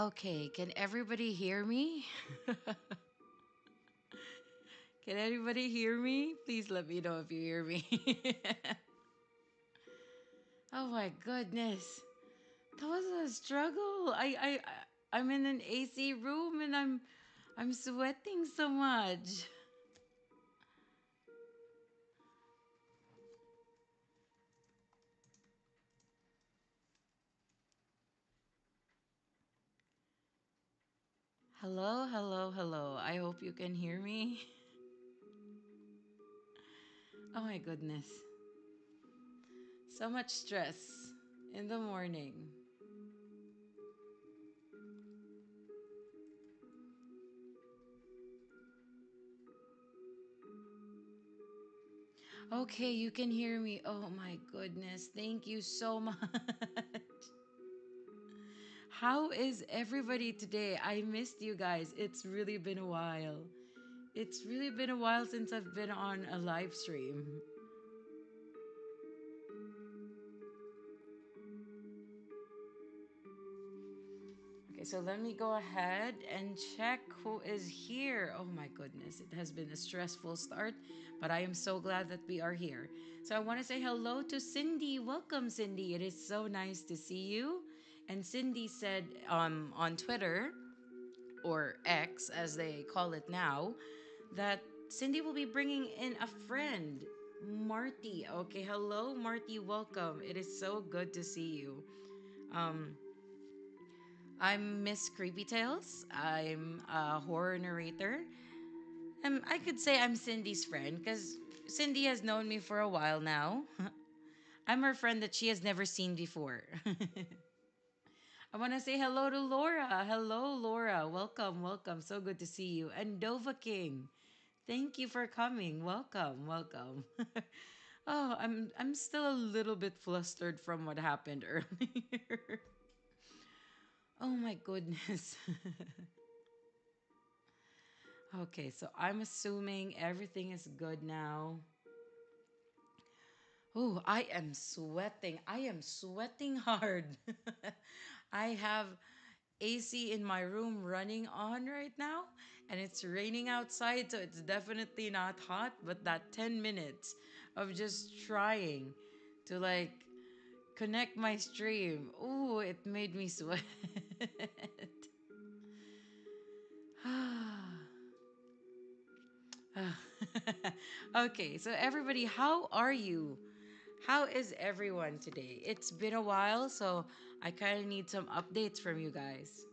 Okay, can everybody hear me? Can anybody hear me? Please let me know if you hear me. Oh my goodness. That was a struggle. I'm in an AC room and I'm sweating so much. Hello, hello, hello. I hope you can hear me. Oh my goodness. So much stress in the morning. Okay, you can hear me. Oh my goodness. Thank you so much. How is everybody today? I missed you guys. It's really been a while. It's really been a while since I've been on a live stream. Okay, so let me go ahead and check who is here. Oh my goodness, it has been a stressful start, but I am so glad that we are here. So I want to say hello to Cindy. Welcome, Cindy. It is so nice to see you. And Cindy said on Twitter, or X as they call it now, that Cindy will be bringing in a friend, Marty. Okay, hello, Marty. Welcome. It is so good to see you. Um, I'm Miss Creepy Tales. I'm a horror narrator. I could say I'm Cindy's friend because Cindy has known me for a while now. I'm her friend that she has never seen before. I want to say hello to Laura. Hello, Laura. Welcome, welcome. So good to see you. And Dova King. Thank you for coming. Welcome, welcome. Oh, I'm still a little bit flustered from what happened earlier. Oh my goodness. Okay, so I'm assuming everything is good now. Oh, I am sweating. I am sweating hard. I have AC in my room running on right now, and it's raining outside, so it's definitely not hot. But that 10 minutes of just trying to connect my stream, ooh, it made me sweat. Okay, so everybody, how are you? How is everyone today? It's been a while, so I kind of need some updates from you guys.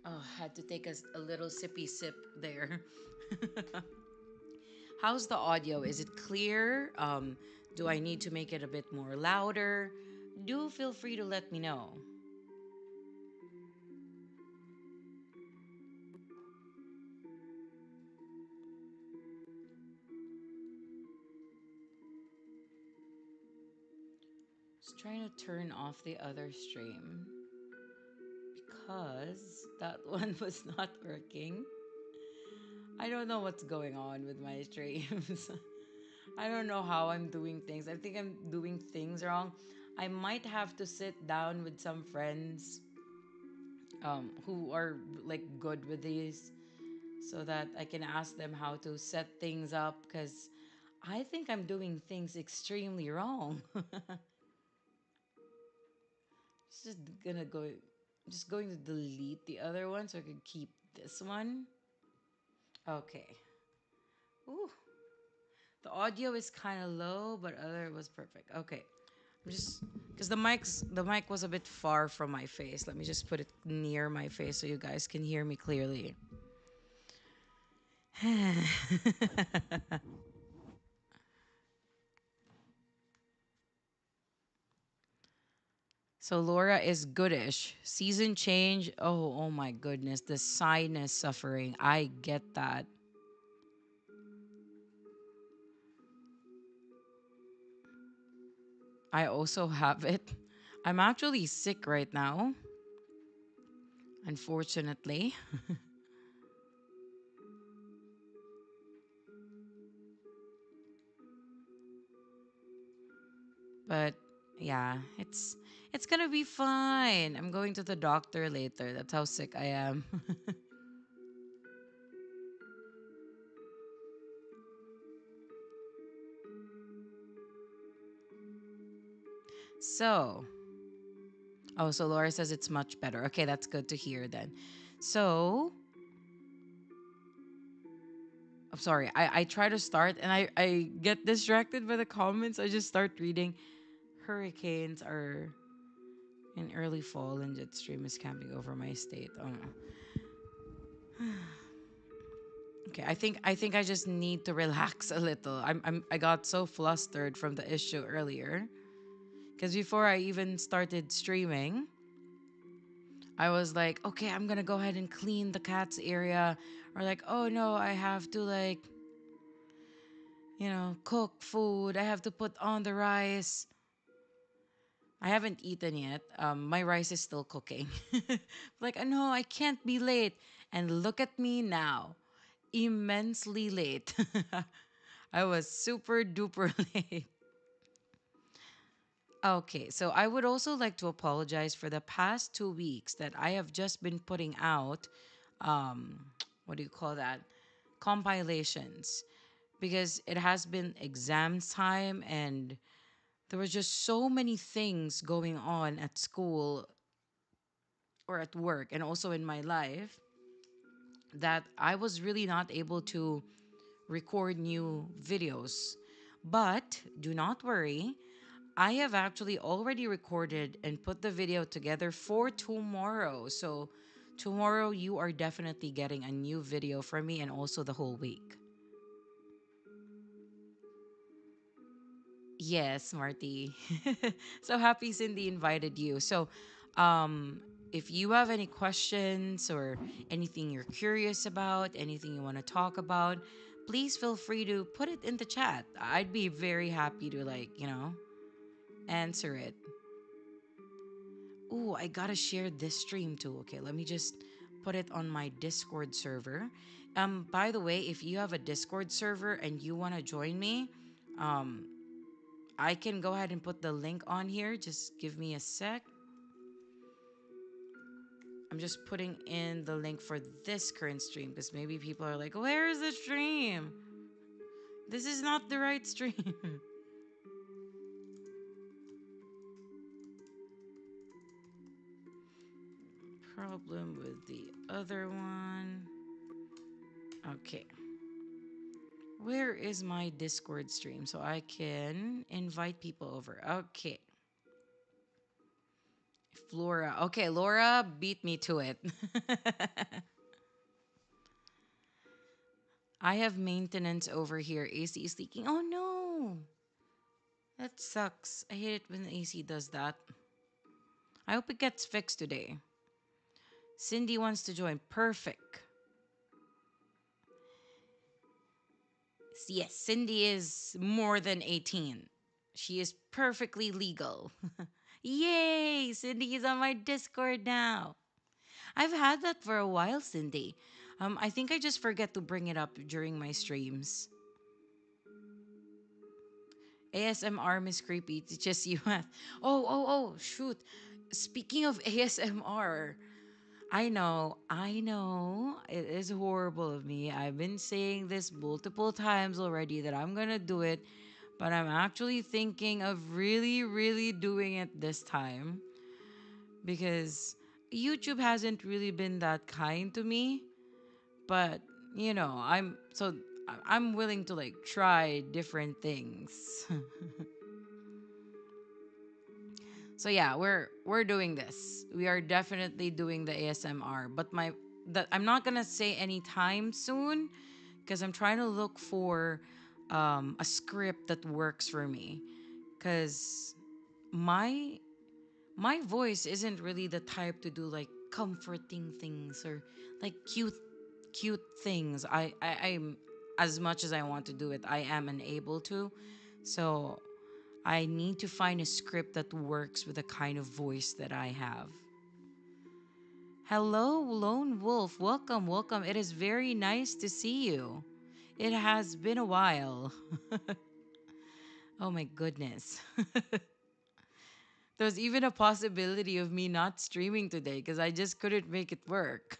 Oh, had to take a little sippy sip there. How's the audio? Is it clear? Do I need to make it a bit more louder? Do feel free to let me know. Just trying to turn off the other stream because that one was not working. I don't know what's going on with my streams. I don't know how I'm doing things. I think I'm doing things wrong. I might have to sit down with some friends who are good with these so that I can ask them how to set things up because I think I'm doing things extremely wrong. just gonna go just going to delete the other one so I could keep this one. Okay. Ooh. The audio is kind of low, but other was perfect. Okay. I'm just because the mic was a bit far from my face. Let me just put it near my face so you guys can hear me clearly. So Laura is goodish. Season change. Oh, oh my goodness. The sinus suffering. I get that. I also have it. I'm actually sick right now, unfortunately. But yeah, It's gonna be fine. I'm going to the doctor later. That's how sick I am. So, oh, so Laura says it's much better. Okay, that's good to hear then. So, I'm sorry. I try to start and I get distracted by the comments. I just start reading. Hurricanes are in early fall and jet stream is camping over my state. Oh no. Okay, I think I just need to relax a little. I got so flustered from the issue earlier because before I even started streaming, I was like, okay, I'm gonna go ahead and clean the cat's area, or like, oh no, I have to like, cook food. I have to put on the rice. I haven't eaten yet. My rice is still cooking. Like, no, I can't be late. And look at me now, immensely late. I was super duper late. Okay, so I would also like to apologize for the past 2 weeks that I have just been putting out, um, what do you call that? Compilations. Because it has been exams time and there was just so many things going on at school or at work and also in my life that I was really not able to record new videos. But do not worry, I have actually already recorded and put the video together for tomorrow. So, tomorrow you are definitely getting a new video from me and also the whole week. Yes, Marty. So happy Cindy invited you. So, um, if you have any questions or anything you're curious about, anything you want to talk about, please feel free to put it in the chat. I'd be very happy to, like, answer it. Ooh, I gotta share this stream too. Okay, let me just put it on my Discord server. By the way, if you have a Discord server and you want to join me, um, I can go ahead and put the link on here. Just give me a sec. I'm just putting in the link for this current stream because maybe people are like, where is the stream? This is not the right stream. Problem with the other one. Okay. Where is my Discord stream so I can invite people over? Okay. Flora. Okay, Laura beat me to it. I have maintenance over here. AC is leaking. Oh no. That sucks. I hate it when the AC does that. I hope it gets fixed today. Cindy wants to join. Perfect. Yes, Cindy is more than 18. She is perfectly legal. Yay! Cindy is on my Discord now. I've had that for a while, Cindy. I think I just forget to bring it up during my streams. ASMR Miss Creepy teaches you math. Oh, shoot. Speaking of ASMR, I know. It is horrible of me. I've been saying this multiple times already that I'm gonna do it, but I'm actually thinking of really, really doing it this time because YouTube hasn't really been that kind to me. But I'm willing to like try different things. So yeah, we're doing this. We are definitely doing the ASMR, but I'm not gonna say anytime soon because I'm trying to look for a script that works for me. Because my my voice isn't really the type to do like comforting things or like cute things. I'm as much as I want to do it, I am unable to. So I need to find a script that works with the kind of voice that I have. Hello, Lone Wolf. Welcome, welcome. It is very nice to see you. It has been a while. Oh my goodness. There's even a possibility of me not streaming today because I just couldn't make it work.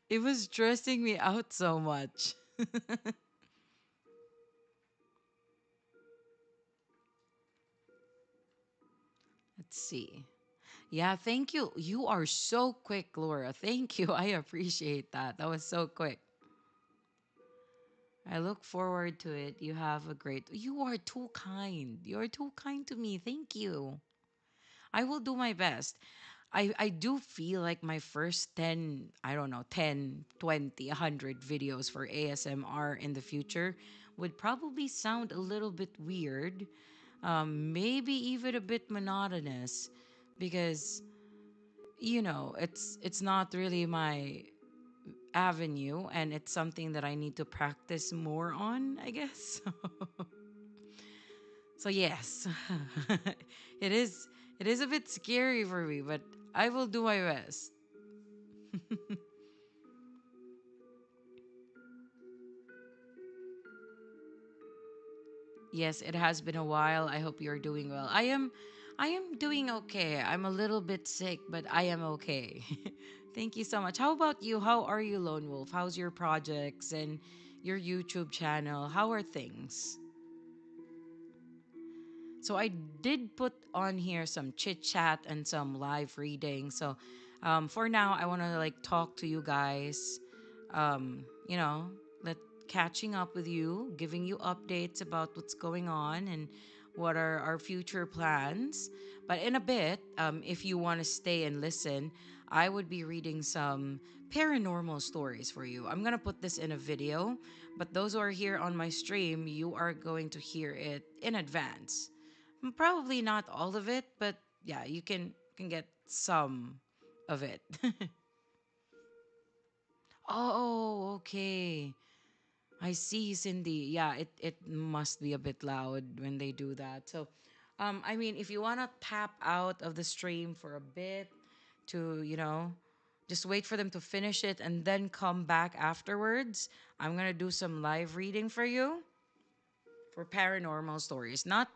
It was stressing me out so much. Let's see. Yeah, thank you. You are so quick, Laura. Thank you. I appreciate that. That was so quick. I look forward to it. You have a great. You are too kind. You are too kind to me. Thank you. I will do my best. I do feel like my first 10, I don't know, 10, 20, 100 videos for ASMR in the future would probably sound a little bit weird, maybe even a bit monotonous because it's not really my avenue, and it's something that I need to practice more on, I guess. So yes. it is it is a bit scary for me, but I will do my best. Yes, it has been a while. I hope you're doing well. I am doing okay. I'm a little bit sick, but I am okay. Thank you so much. How about you? How are you, Lone Wolf? How's your projects and your YouTube channel? How are things? So I did put on here some chit chat and some live reading. So for now, I want to like talk to you guys. You know, let catching up with you, giving you updates about what's going on and what are our future plans. But in a bit, if you want to stay and listen, I would be reading some paranormal stories for you. I'm gonna put this in a video, but those who are here on my stream, you are going to hear it in advance. Probably not all of it, but yeah, you can get some of it. Oh, okay. I see, Cindy. Yeah, it must be a bit loud when they do that. So, I mean, if you wanna tap out of the stream for a bit to, just wait for them to finish it and then come back afterwards. I'm gonna do some live reading for you for paranormal stories, not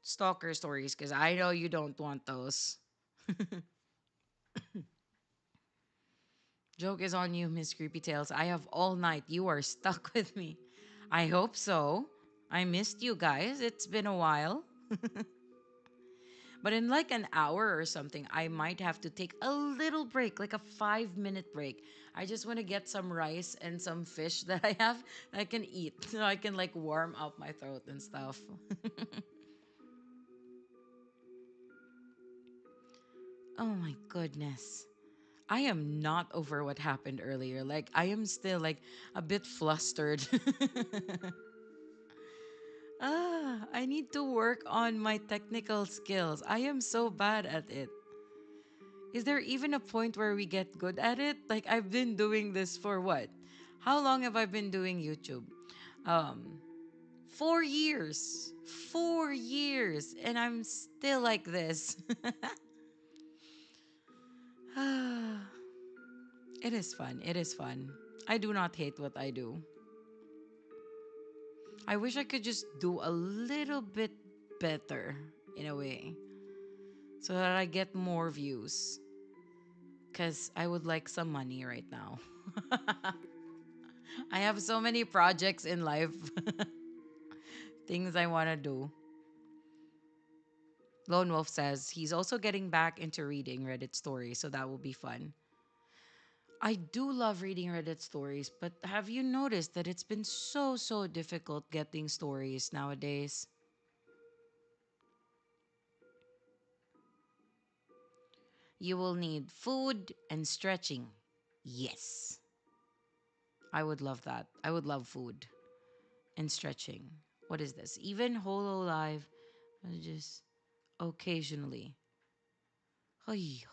stalker stories, because I know you don't want those. Joke is on you, Miss Creepy Tales. I have all night. You are stuck with me. I hope so. I missed you guys. It's been a while. But in like an hour or something, I might have to take a little break, like a 5-minute break. I just want to get some rice and some fish that I have that I can eat so I can like warm up my throat and stuff. Oh my goodness. I am not over what happened earlier. Like, I am still like a bit flustered. I need to work on my technical skills. I am so bad at it. Is there even a point where we get good at it? Like, I've been doing this for what? How long have I been doing YouTube? Um, 4 years. 4 years. And I'm still like this. It is fun. It is fun. I do not hate what I do. I wish I could just do a little bit better in a way so that I get more views. Because I would like some money right now. I have so many projects in life, things I want to do. Lone Wolf says he's also getting back into reading Reddit stories, so that will be fun. I do love reading Reddit stories, but have you noticed that it's been so difficult getting stories nowadays? You will need food and stretching. Yes. I would love that. I would love food and stretching. What is this? Even Holo Live, just occasionally. Ay,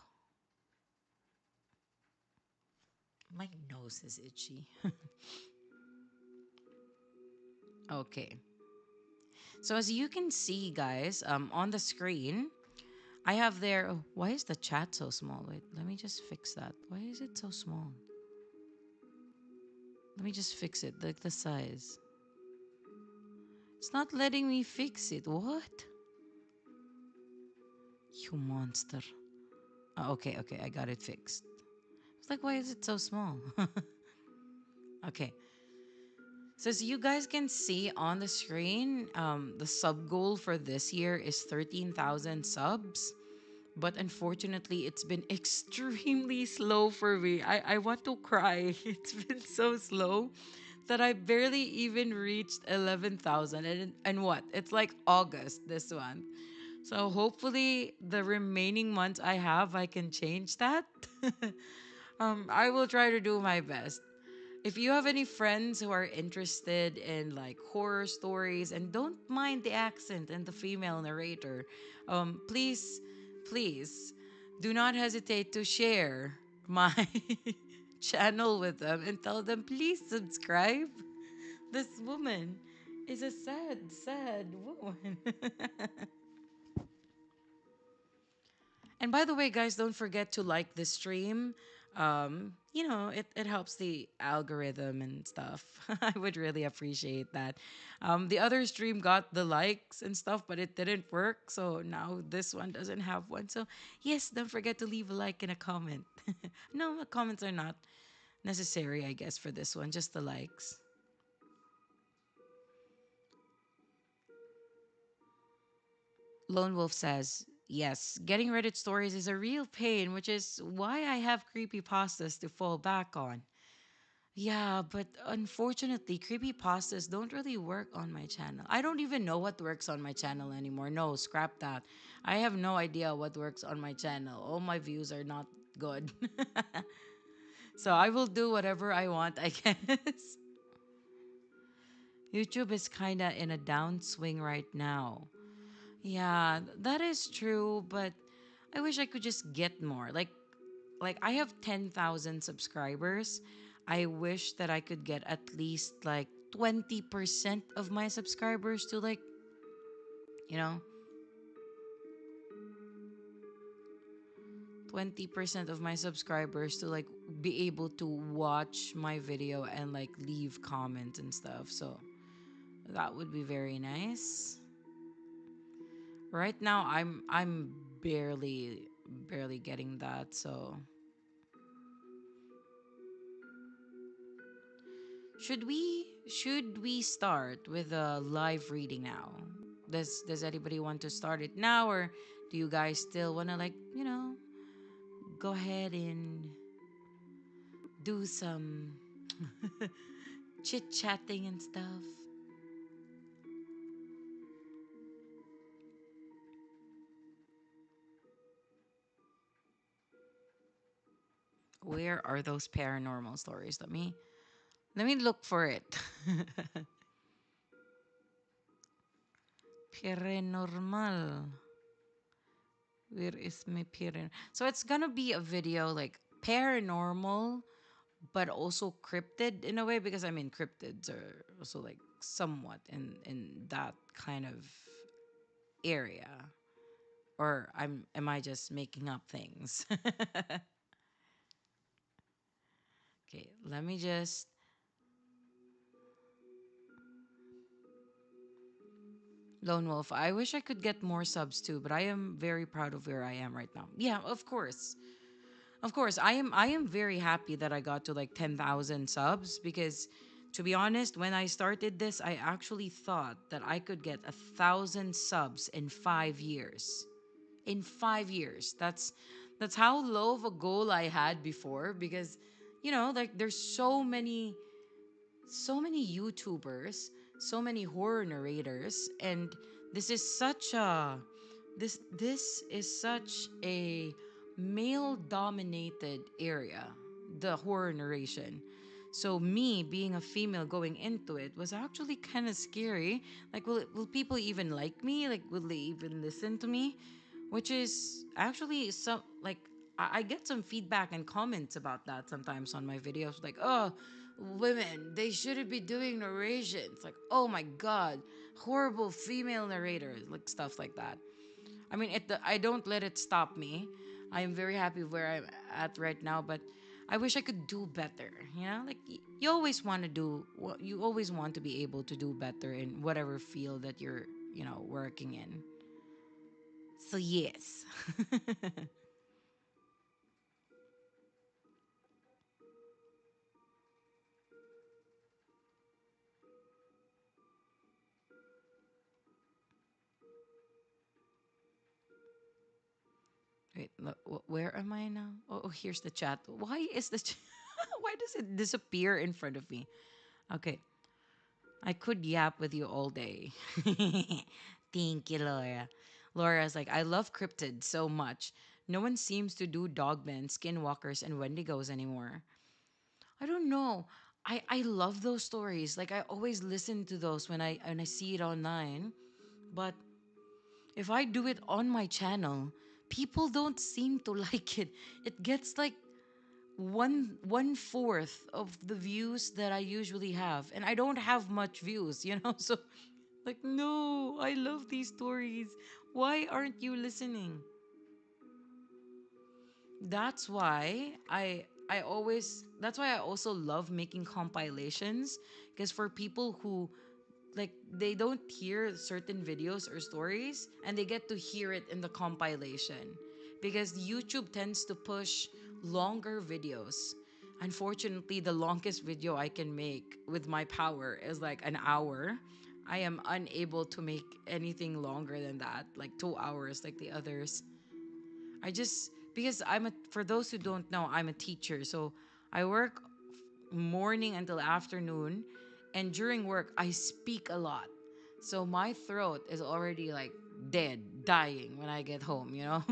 my nose is itchy. Okay. So as you can see, guys, on the screen, I have there. Oh, why is the chat so small? Wait, let me just fix that. Why is it so small? Let me just fix it, like the size. It's not letting me fix it. What? You monster. Oh, okay, okay, I got it fixed. It's like, why is it so small? Okay. So as you guys can see on the screen, the sub goal for this year is 13,000 subs. But unfortunately, it's been extremely slow for me. I want to cry. It's been so slow that I barely even reached 11,000. And what? It's like August this month. So hopefully, the remaining months I have, I can change that. I will try to do my best. If you have any friends who are interested in like horror stories and don't mind the accent and the female narrator, please, please do not hesitate to share my channel with them and tell them, please subscribe. This woman is a sad, sad woman. And by the way, guys, don't forget to like the stream. It helps the algorithm and stuff. I would really appreciate that. The other stream got the likes and stuff, but it didn't work. So now this one doesn't have one. So, yes, don't forget to leave a like and a comment. No, the comments are not necessary, I guess, for this one, just the likes. Lone Wolf says, yes, getting Reddit stories is a real pain, which is why I have creepypastas to fall back on. Yeah, but unfortunately, creepypastas don't really work on my channel. I don't even know what works on my channel anymore. No, scrap that. I have no idea what works on my channel. All my views are not good. So I will do whatever I want, I guess. YouTube is kind of in a downswing right now. Yeah, that is true, but I wish I could just get more. Like I have 10,000 subscribers. I wish that I could get at least like 20% of my subscribers to like, you know, 20% of my subscribers to like be able to watch my video and like leave comments and stuff. So that would be very nice. Right now I'm barely getting that. So should we start with a live reading now? Does anybody want to start it now, or do you guys still want to like, go ahead and do some chit-chatting and stuff? Where are those paranormal stories? Let me look for it. Paranormal. Where is my paranormal? So it's gonna be a video like paranormal, but also cryptid in a way, because I mean cryptids are also like somewhat in that kind of area. Or am I just making up things? Okay, let me just Lone Wolf. I wish I could get more subs too, but I am very proud of where I am right now. Yeah, of course. Of course, I am very happy that I got to like 10,000 subs, because to be honest, when I started this, I actually thought that I could get 1,000 subs in 5 years. In 5 years. That's how low of a goal I had before, because like there's so many YouTubers, so many horror narrators, and this is such a this is such a male dominated area, the horror narration. So me being a female going into it was actually kind of scary. Like, will people even like me? Like, will they even listen to me? Which is actually some like I get some feedback and comments about that sometimes on my videos. Like, oh, women, they shouldn't be doing narrations. Like, oh my god, horrible female narrators, like stuff like that. I mean, I don't let it stop me. I am very happy where I'm at right now, but I wish I could do better. Like you always want to you always want to be able to do better in whatever field that you're working in. So yes. Wait, where am I now? Oh, here's the chat. Why is the why does it disappear in front of me? Okay, I could yap with you all day. Thank you, Laura. Laura's like, I love cryptids so much. No one seems to do dogmen, skinwalkers, and wendigos anymore. I don't know. I love those stories. Like I always listen to those when I see it online. But if I do it on my channel, people don't seem to like it. It gets like one fourth of the views that I usually have, and I don't have much views, you know. So, like, no, I love these stories. Why aren't you listening? That's why I also love making compilations because for people who like they don't hear certain videos or stories and they get to hear it in the compilation because YouTube tends to push longer videos. Unfortunately, the longest video I can make with my power is like an hour. I am unable to make anything longer than that, like 2 hours like the others. I just because for those who don't know, I'm a teacher. So I work morning until afternoon, and during work I speak a lot. So my throat is already like dead, dying when I get home, you know?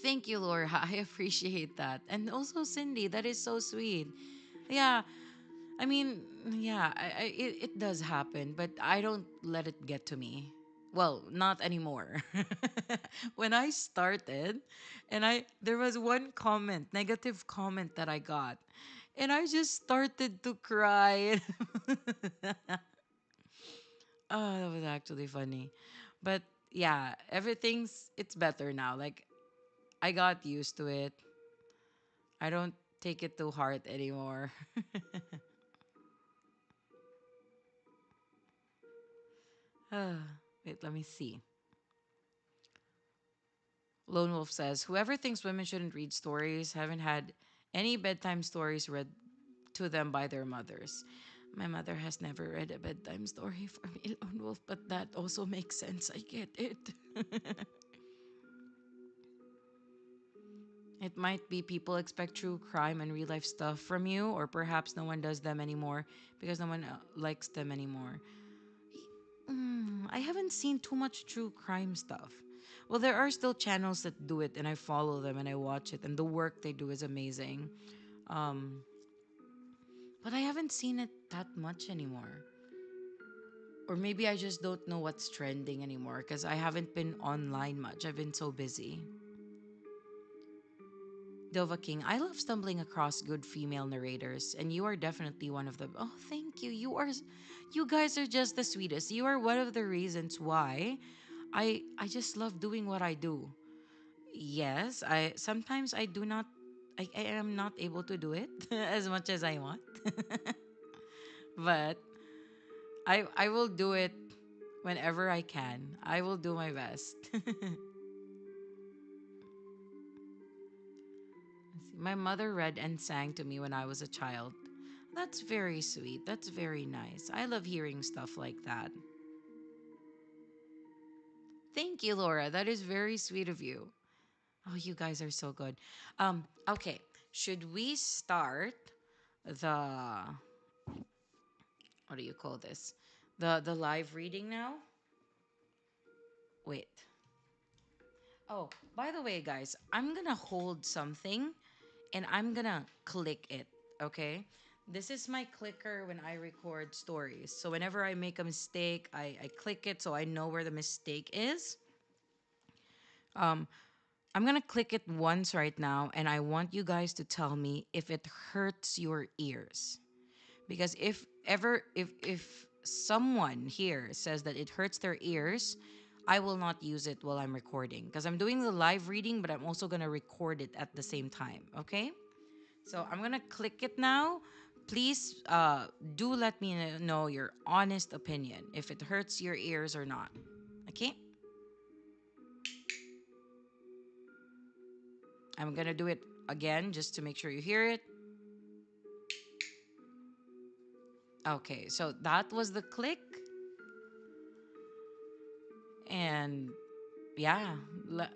Thank you, Laura. I appreciate that. And also Cindy, that is so sweet. Yeah, I mean, yeah, it does happen, but I don't let it get to me. Well, not anymore. When I started, and there was one comment, negative comment that I got, and I just started to cry. Oh, that was actually funny. But yeah, it's better now. Like I got used to it. I don't take it to heart anymore. Ah, wait, let me see. Lone Wolf says, whoever thinks women shouldn't read stories haven't had any bedtime stories read to them by their mothers. My mother has never read a bedtime story for me, Lone Wolf, but that also makes sense. I get it. It might be people expect true crime and real life stuff from you, or perhaps no one does them anymore because no one likes them anymore. I haven't seen too much true crime stuff. Well, there are still channels that do it, and I follow them and I watch it, and the work they do is amazing. Um, but I haven't seen it that much anymore. Or maybe I just don't know what's trending anymore because I haven't been online much. I've been so busy. Dova King, I love stumbling across good female narrators, and you are definitely one of them. Oh, thank you. You guys are just the sweetest. You are one of the reasons why I just love doing what I do. Yes, I sometimes I do not I am not able to do it as much as I want. But I will do it whenever I can. I will do my best. My mother read and sang to me when I was a child. That's very sweet. That's very nice. I love hearing stuff like that. Thank you, Laura. That is very sweet of you. Oh, you guys are so good. Okay. Should we start the what do you call this? The live reading now? Wait. Oh, by the way, guys, I'm gonna hold something and I'm gonna click it, okay? This is my clicker when I record stories. So whenever I make a mistake, I click it so I know where the mistake is. Um, I'm gonna click it once right now, and I want you guys to tell me if it hurts your ears. Because if someone here says that it hurts their ears, I will not use it while I'm recording because I'm doing the live reading, but I'm also gonna record it at the same time. Okay, so I'm gonna click it now. please do let me know your honest opinion if it hurts your ears or not. Okay? I'm gonna do it again just to make sure you hear it. Okay, so that was the click. And yeah,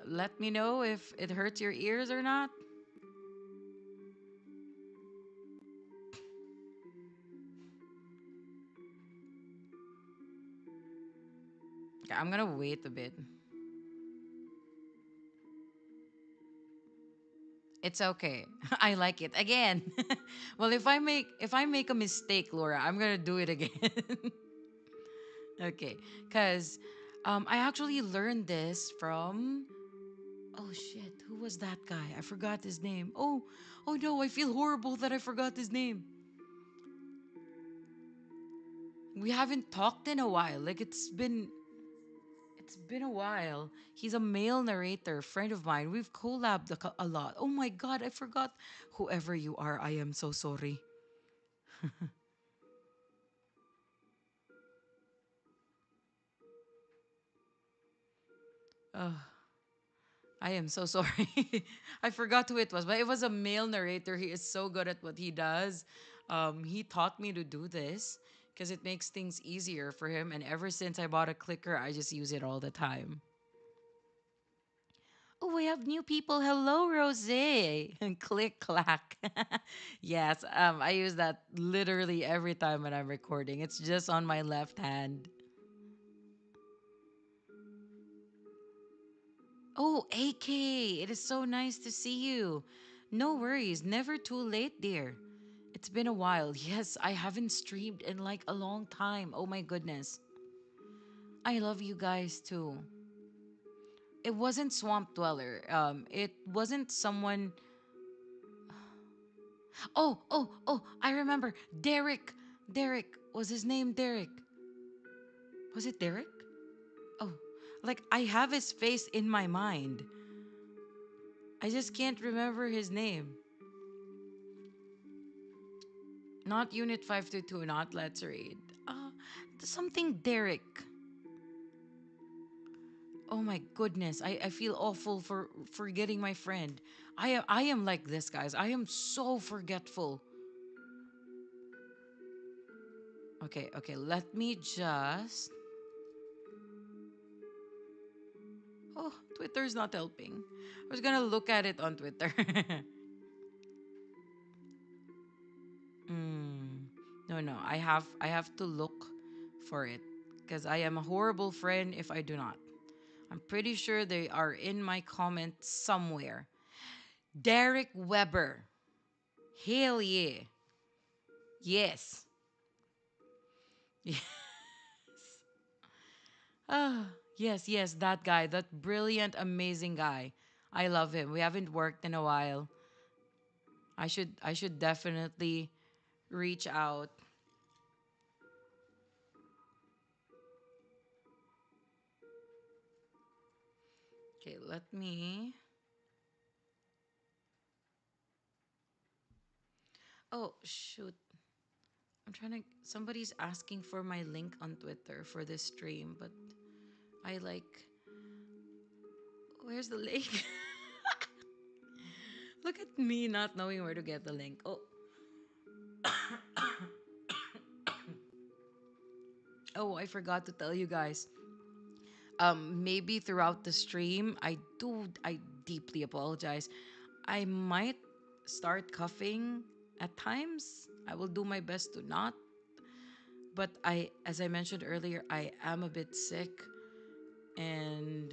let me know if it hurts your ears or not. Okay, I'm gonna wait a bit. It's okay. I like it. Again. Well, if I make a mistake, Laura, I'm going to do it again. Okay. Cuz I actually learned this from oh shit, who was that guy? I forgot his name. Oh no, I feel horrible that I forgot his name. We haven't talked in a while. Like it's been a while. He's a male narrator, friend of mine. We've collabed a lot. Oh my god, I forgot. Whoever you are, I am so sorry. Ugh. I am so sorry. I forgot who it was, but it was a male narrator. He is so good at what he does. He taught me to do this because it makes things easier for him. And ever since I bought a clicker, I just use it all the time. Oh, we have new people. Hello, Rose. And click clack. Yes, I use that literally every time when I'm recording. It's just on my left hand. Oh, AK, it is so nice to see you. No worries, never too late, dear. It's been a while. Yes, I haven't streamed in like a long time. Oh my goodness. I love you guys too. It wasn't Swamp Dweller. It wasn't someone. Oh, I remember. Derek. Derek. Was his name Derek? Was it Derek? Oh, like I have his face in my mind. I just can't remember his name. Not Unit 522, not Let's Read. Something Derek. Oh my goodness. I feel awful for forgetting my friend. I am like this, guys. I am so forgetful. Okay, let me just oh, Twitter's not helping. I was gonna look at it on Twitter. mm, no. I have to look for it. Because I am a horrible friend if I do not. I'm pretty sure they are in my comments somewhere. Derek Weber. Hell yeah. Yes. Yes. Ah, yes, that guy, that brilliant, amazing guy. I love him. We haven't worked in a while. I should definitely reach out. Okay, let me. Oh, shoot. I'm trying to. Somebody's asking for my link on Twitter for this stream, but I like. Where's the link? Look at me not knowing where to get the link. Oh, oh, I forgot to tell you guys. Maybe throughout the stream, I deeply apologize. I might start coughing at times. I will do my best to not. But as I mentioned earlier, I am a bit sick, and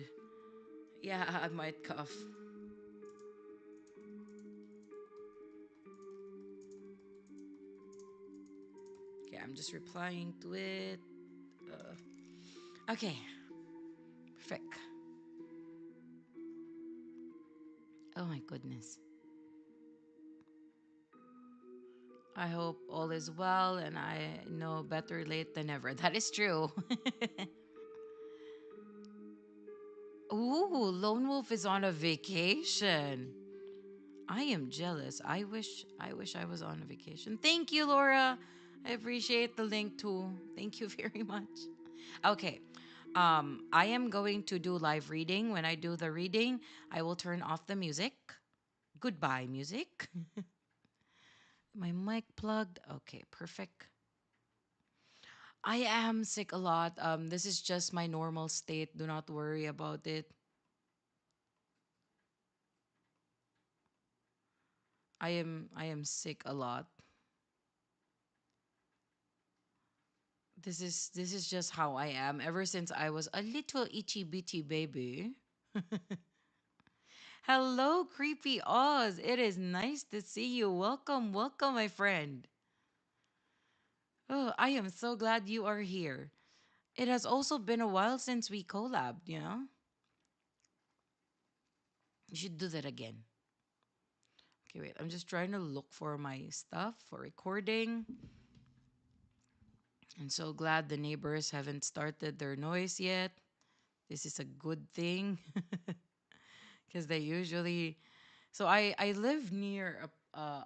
yeah, I might cough. Okay, I'm just replying to it. Okay, perfect. Oh my goodness. I hope all is well, and I know better late than never. That is true. Ooh, Lone Wolf is on a vacation. I am jealous. I wish I was on a vacation. Thank you, Laura. I appreciate the link too. Thank you very much. Okay. I am going to do live reading. When I do the reading, I will turn off the music. Goodbye, music. My mic plugged. Okay, perfect. I am sick a lot. This is just my normal state. Do not worry about it. I am sick a lot. This is just how I am ever since I was a little itchy bitty baby. Hello, creepy Oz. It is nice to see you. Welcome, welcome, my friend. Oh, I am so glad you are here. It has also been a while since we collabed. You should do that again. Okay, wait. I'm just trying to look for my stuff for recording. I'm so glad the neighbors haven't started their noise yet. This is a good thing because they usually. So I live near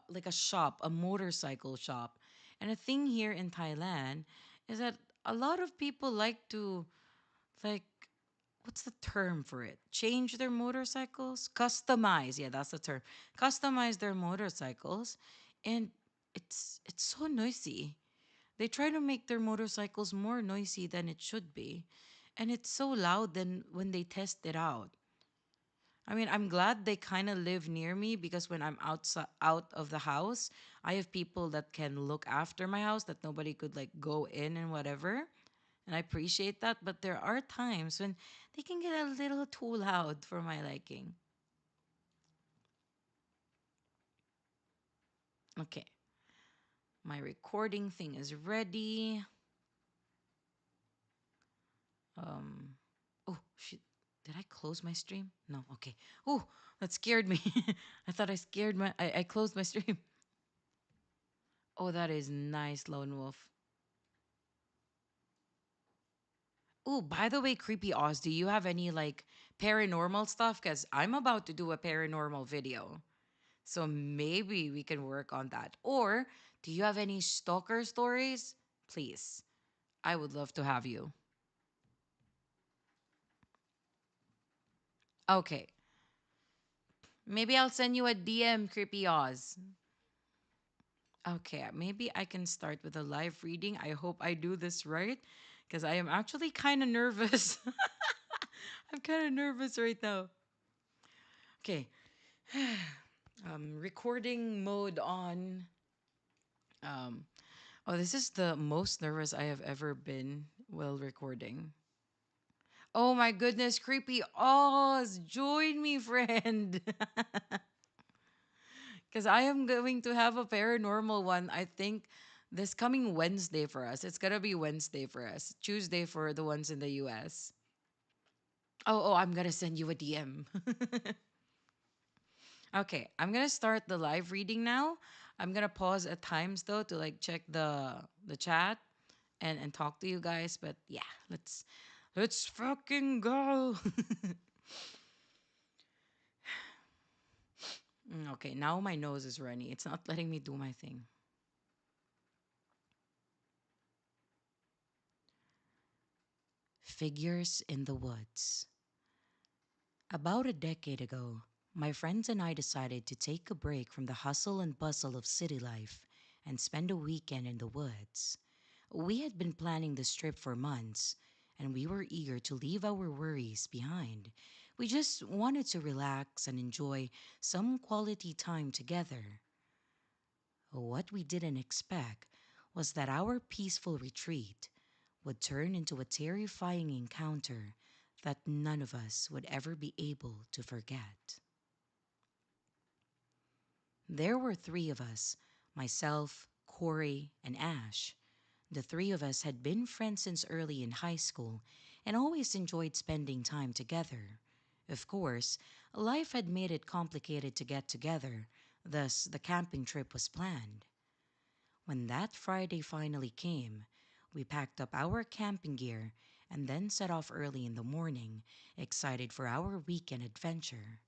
like a shop, a motorcycle shop, and a thing here in Thailand is that a lot of people like to like what's the term for it? Change their motorcycles, customize. Yeah, that's the term. Customize their motorcycles, and it's so noisy. They try to make their motorcycles more noisy than it should be. And it's so loud then when they test it out. I mean, I'm glad they kind of live near me because when I'm outside out of the house, I have people that can look after my house that nobody could like go in and whatever. And I appreciate that, but there are times when they can get a little too loud for my liking. Okay, my recording thing is ready. Um, oh shit! Did I close my stream? No. Okay. Oh, that scared me. I thought I scared my. I closed my stream. Oh, that is nice, Lone Wolf. Oh, by the way, Creepy Oz, do you have any like paranormal stuff? Because I'm about to do a paranormal video. So maybe we can work on that. Or do you have any stalker stories? Please. I would love to have you. Okay. Maybe I'll send you a DM, Creepy Oz. Okay, maybe I can start with a live reading. I hope I do this right because I am actually kind of nervous. I'm kind of nervous right now. Okay. Recording mode on. Um, oh, this is the most nervous I have ever been while recording. Oh my goodness, creepy Oz, join me, friend. Because I am going to have a paranormal one, I think, this coming Wednesday for us. It's going to be Wednesday for us, Tuesday for the ones in the US. Oh, I'm going to send you a DM. Okay, I'm going to start the live reading now. I'm going to pause at times though to like check the chat and talk to you guys, but yeah, let's fucking go. Okay, now my nose is runny. It's not letting me do my thing. Figures in the woods. About a decade ago, my friends and I decided to take a break from the hustle and bustle of city life and spend a weekend in the woods. We had been planning this trip for months, and we were eager to leave our worries behind. We just wanted to relax and enjoy some quality time together. What we didn't expect was that our peaceful retreat would turn into a terrifying encounter that none of us would ever be able to forget. There were three of us: myself, Corey, and Ash. The three of us had been friends since early in high school and always enjoyed spending time together. Of course, life had made it complicated to get together, thus, the camping trip was planned. When that Friday finally came, we packed up our camping gear and then set off early in the morning, excited for our weekend adventure.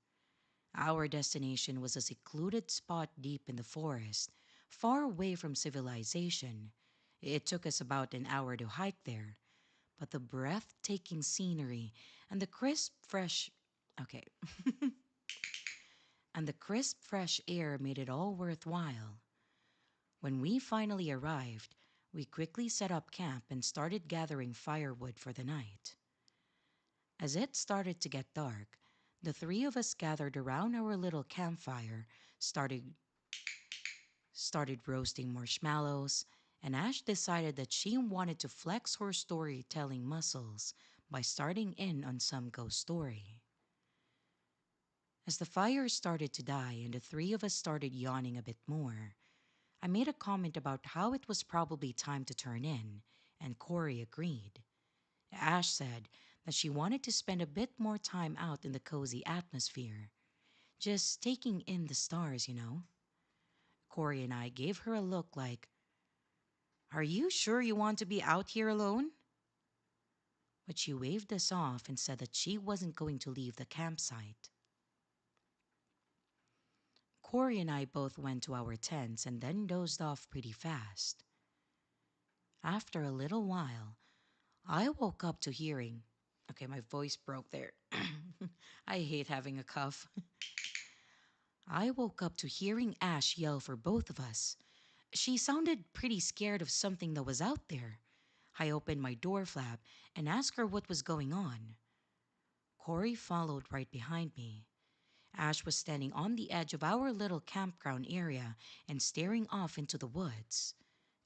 Our destination was a secluded spot deep in the forest, far away from civilization. It took us about an hour to hike there, but the breathtaking scenery and the okay, crisp fresh air made it all worthwhile. When we finally arrived, we quickly set up camp and started gathering firewood for the night. As it started to get dark, the three of us gathered around our little campfire, started roasting marshmallows, and Ash decided that she wanted to flex her storytelling muscles by starting in on some ghost story. As the fire started to die and the three of us started yawning a bit more, I made a comment about how it was probably time to turn in, and Corey agreed. Ash said that she wanted to spend a bit more time out in the cozy atmosphere, just taking in the stars. Corey and I gave her a look like, "Are you sure you want to be out here alone?" But she waved us off and said that she wasn't going to leave the campsite. Corey and I both went to our tents and then dozed off pretty fast. After a little while, I woke up to hearing. Okay, my voice broke there. I hate having a cough. I woke up to hearing Ash yell for both of us. She sounded pretty scared of something that was out there. I opened my door flap and asked her what was going on. Corey followed right behind me. Ash was standing on the edge of our little campground area and staring off into the woods.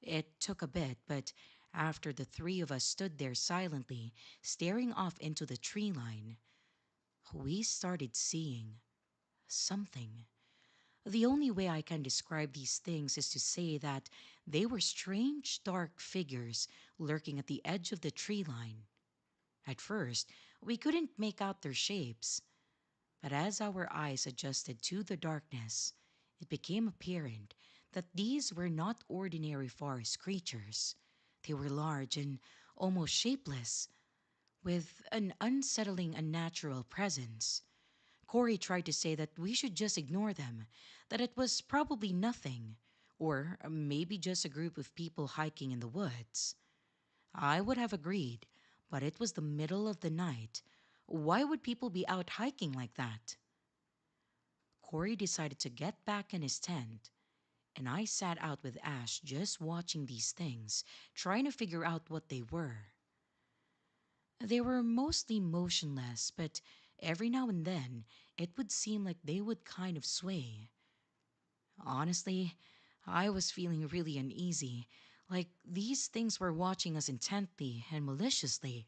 It took a bit, but after the three of us stood there silently, staring off into the tree line, we started seeing something. The only way I can describe these things is to say that they were strange, dark figures lurking at the edge of the tree line. At first, we couldn't make out their shapes, but as our eyes adjusted to the darkness, it became apparent that these were not ordinary forest creatures. They were large and almost shapeless, with an unsettling, unnatural presence. Corey tried to say that we should just ignore them, that it was probably nothing, or maybe just a group of people hiking in the woods. I would have agreed, but it was the middle of the night. Why would people be out hiking like that? Corey decided to get back in his tent, and I sat out with Ash just watching these things, trying to figure out what they were. They were mostly motionless, but every now and then it would seem like they would kind of sway. Honestly, I was feeling really uneasy, like these things were watching us intently and maliciously.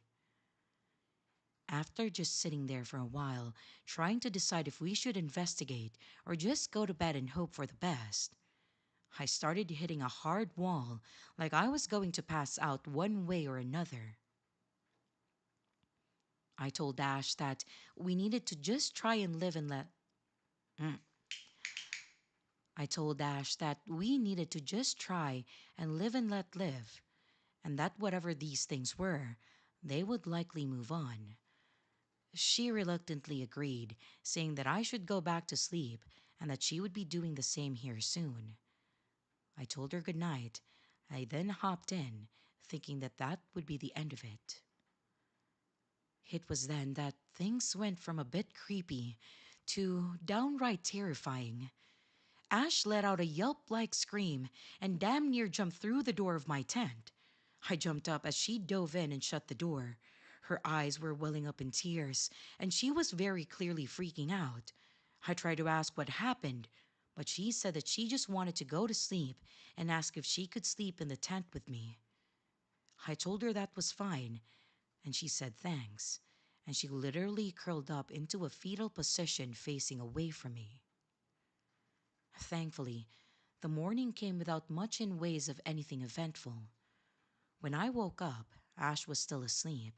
After just sitting there for a while, trying to decide if we should investigate or just go to bed and hope for the best, I started hitting a hard wall like I was going to pass out one way or another. I told Ash that we needed to just try and live and let. Mm. I told Ash that we needed to just try and live and let live, and that whatever these things were, they would likely move on. She reluctantly agreed, saying that I should go back to sleep and that she would be doing the same here soon. I told her good night. I then hopped in, thinking that that would be the end of it. It was then that things went from a bit creepy to downright terrifying. Ash let out a yelp like scream and damn near jumped through the door of my tent. I jumped up as she dove in and shut the door. Her eyes were welling up in tears, and she was very clearly freaking out. I tried to ask what happened, but she said that she just wanted to go to sleep and asked if she could sleep in the tent with me. I told her that was fine, and she said thanks, and she literally curled up into a fetal position facing away from me. Thankfully, the morning came without much in ways of anything eventful. When I woke up, Ash was still asleep,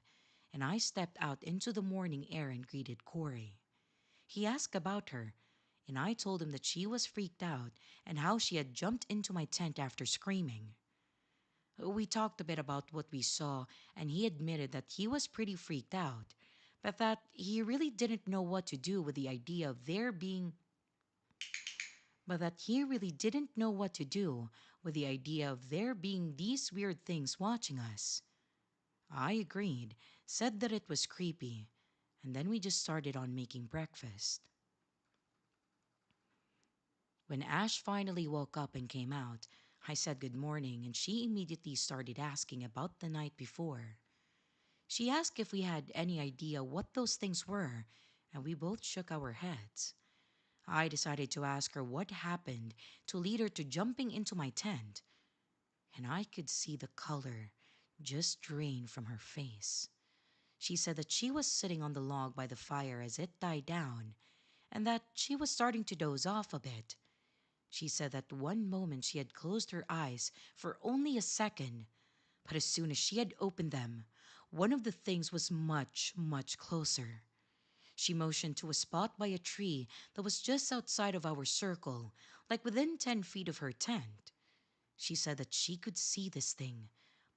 and I stepped out into the morning air and greeted Corey. He asked about her, and I told him that she was freaked out and how she had jumped into my tent after screaming. We talked a bit about what we saw, and he admitted that he was pretty freaked out, but that he really didn't know what to do with the idea of there being but that he really didn't know what to do with the idea of there being these weird things watching us. I agreed, said that it was creepy, and then we just started on making breakfast. When Ash finally woke up and came out, I said good morning, and she immediately started asking about the night before. She asked if we had any idea what those things were, and we both shook our heads. I decided to ask her what happened to lead her to jumping into my tent, and I could see the color just drain from her face. She said that she was sitting on the log by the fire as it died down, and that she was starting to doze off a bit. She said that one moment she had closed her eyes for only a second, but as soon as she had opened them, one of the things was much, much closer. She motioned to a spot by a tree that was just outside of our circle, like within 10 feet of her tent. She said that she could see this thing,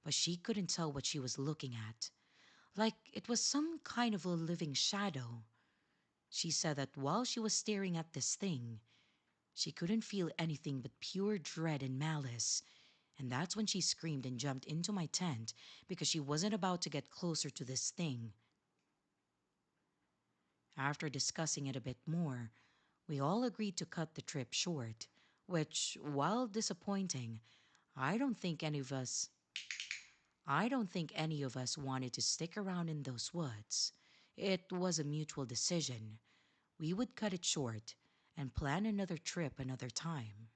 but she couldn't tell what she was looking at, like it was some kind of a living shadow. She said that while she was staring at this thing, she couldn't feel anything but pure dread and malice, and that's when she screamed and jumped into my tent because she wasn't about to get closer to this thing. After discussing it a bit more, we all agreed to cut the trip short, which, while disappointing, I don't think any of us I don't think any of us wanted to stick around in those woods. It was a mutual decision. We would cut it short and plan another trip another time.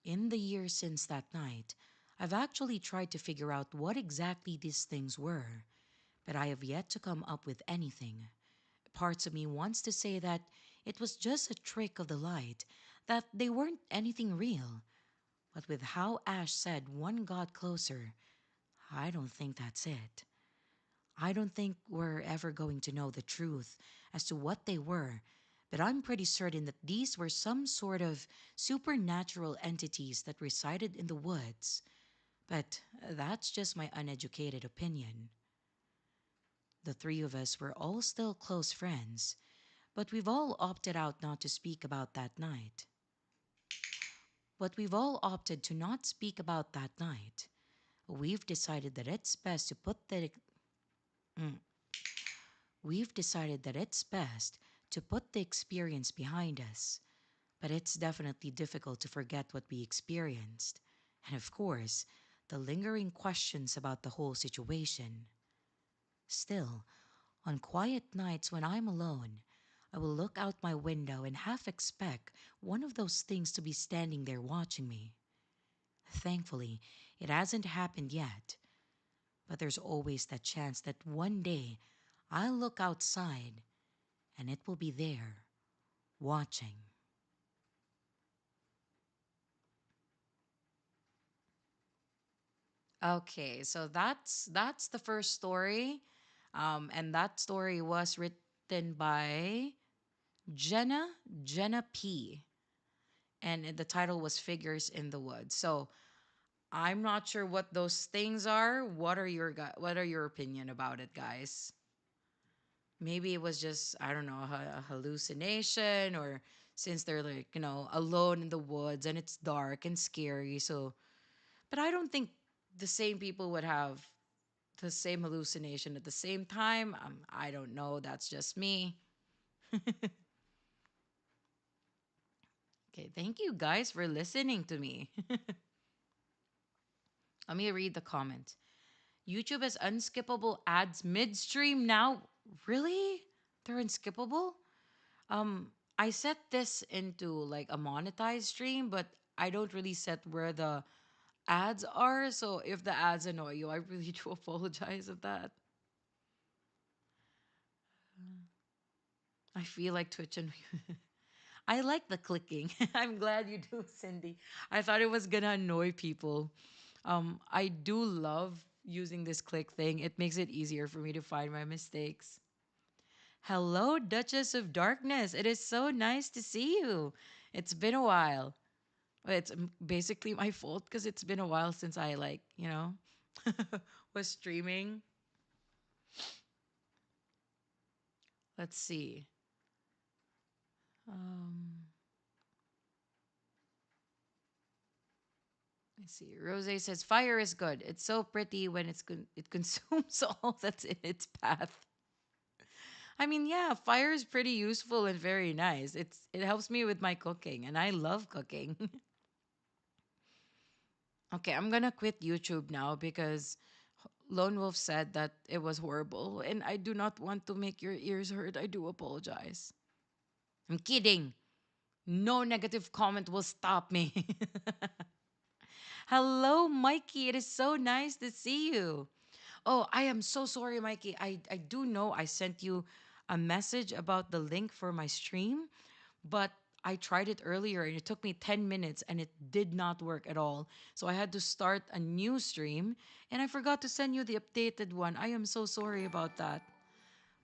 In the years since that night, I've actually tried to figure out what exactly these things were, but I have yet to come up with anything. Parts of me wants to say that it was just a trick of the light, that they weren't anything real. But with how Ash said one got closer, I don't think that's it. I don't think we're ever going to know the truth as to what they were, but I'm pretty certain that these were some sort of supernatural entities that resided in the woods. But that's just my uneducated opinion. The three of us were all still close friends, but we've all opted out not to speak about that night. But we've all opted to not speak about that night. We've decided that it's best to put the mm, we've decided that it's best to put the experience behind us. But it's definitely difficult to forget what we experienced. And of course, the lingering questions about the whole situation. Still, on quiet nights when I'm alone, I will look out my window and half expect one of those things to be standing there watching me. Thankfully, it hasn't happened yet, but there's always that chance that one day I'll look outside and it will be there, watching. Okay, so that's the first story, and that story was written by Jenna Jenna P, and the title was "Figures in the Woods." So I'm not sure what those things are. What are your opinion about it, guys? Maybe it was just, I don't know, a hallucination, or since they're like, alone in the woods and it's dark and scary. So, but I don't think the same people would have the same hallucination at the same time. I don't know. That's just me. Okay, thank you guys for listening to me. Let me read the comment. YouTube has unskippable ads midstream now. Really? They're unskippable? I set this into like a monetized stream, but I don't really set where the ads are. So if the ads annoy you, I really do apologize of that. I feel like Twitch and I like the clicking. I'm glad you do, Cindy. I thought it was gonna annoy people. I do love using this click thing. It makes it easier for me to find my mistakes. Hello, Duchess of Darkness. It is so nice to see you. It's been a while. Well, it's basically my fault because it's been a while since I was streaming. Let's see. Um, I see. Rose says fire is good. It's so pretty when it consumes all that's in its path. I mean, yeah, fire is pretty useful and very nice. It helps me with my cooking, and I love cooking. Okay, I'm gonna quit YouTube now because Lone Wolf said that it was horrible, and I do not want to make your ears hurt. I do apologize. I'm kidding. No negative comment will stop me. Hello, Mikey. It is so nice to see you. Oh, I am so sorry, Mikey. I do know I sent you a message about the link for my stream, but I tried it earlier and it took me 10 minutes and it did not work at all. So I had to start a new stream and I forgot to send you the updated one. I am so sorry about that.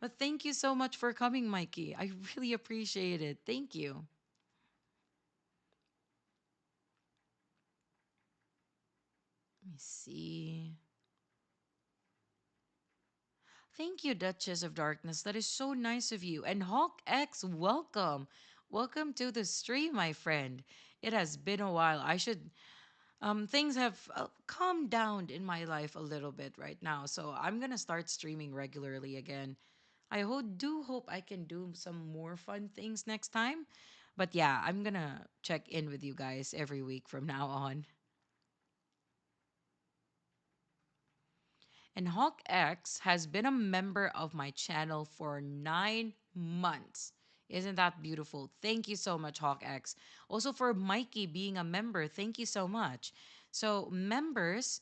But thank you so much for coming, Mikey. I really appreciate it. Thank you. Let me see. Thank you, Duchess of Darkness. That is so nice of you. And Hawk X, welcome. Welcome to the stream, my friend. It has been a while. I should things have calmed down in my life a little bit right now. So I'm going to start streaming regularly again. Do hope I can do some more fun things next time. But yeah, I'm going to check in with you guys every week from now on. And Hawk X has been a member of my channel for 9 months. Isn't that beautiful? Thank you so much, Hawk X. Also for Mikey being a member, thank you so much. So members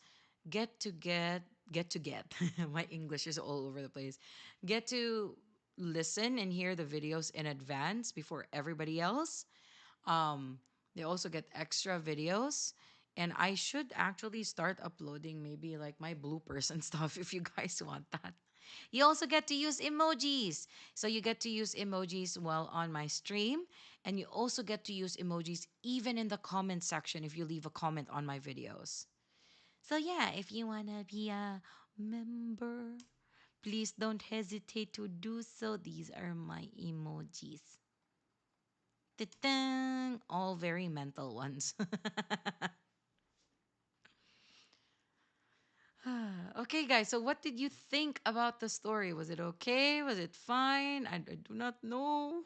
get to get my English is all over the place. Get to listen and hear the videos in advance before everybody else. Um, they also get extra videos. And I should actually start uploading maybe like my bloopers and stuff if you guys want that. You also get to use emojis. So you get to use emojis while on my stream. And you also get to use emojis even in the comment section if you leave a comment on my videos. So yeah, if you want to be a member, please don't hesitate to do so. These are my emojis. Ta-dang! All very mental ones. Okay, guys. So, what did you think about the story? Was it okay? Was it fine? I do not know.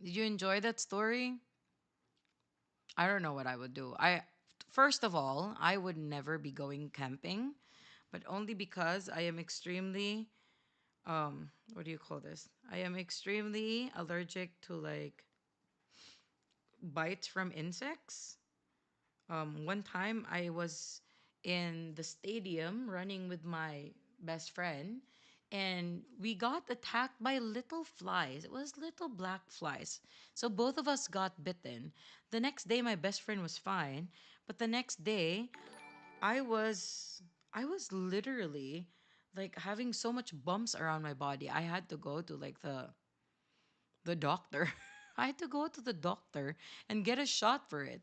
Did you enjoy that story? I don't know what I would do. First of all, I would never be going camping, but only because I am extremely what do you call this? I am extremely allergic to like bites from insects. One time I was in the stadium running with my best friend, and we got attacked by little flies. It was little black flies. So both of us got bitten. The next day, my best friend was fine, but the next day, I was I was literally like having so much bumps around my body. I had to go to like the doctor. I had to go to the doctor and get a shot for it.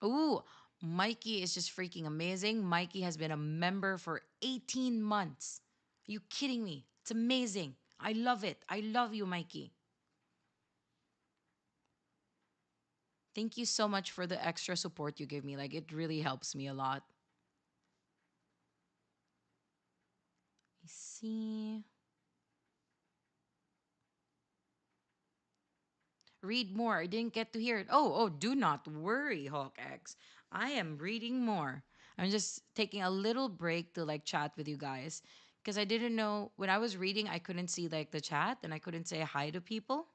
Ooh, Mikey is just freaking amazing. Mikey has been a member for 18 months. Are you kidding me? It's amazing. I love it. I love you, Mikey. Thank you so much for the extra support you give me. Like, it really helps me a lot. I see. Read more. I didn't get to hear it. Oh, do not worry, Hawk X. I am reading more. I'm just taking a little break to like chat with you guys because I didn't know when I was reading, I couldn't see like the chat and I couldn't say hi to people.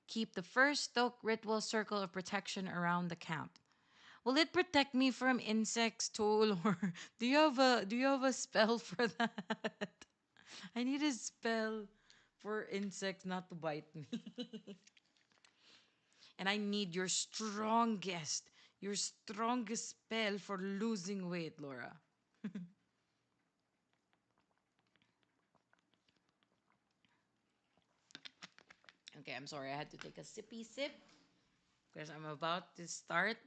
Keep the first Stoke ritual circle of protection around the camp. Will it protect me from insects too, or do you have a spell for that? I need a spell for insects not to bite me. And I need your strongest spell for losing weight, Laura. Okay, I'm sorry. I had to take a sippy sip. because I'm about to start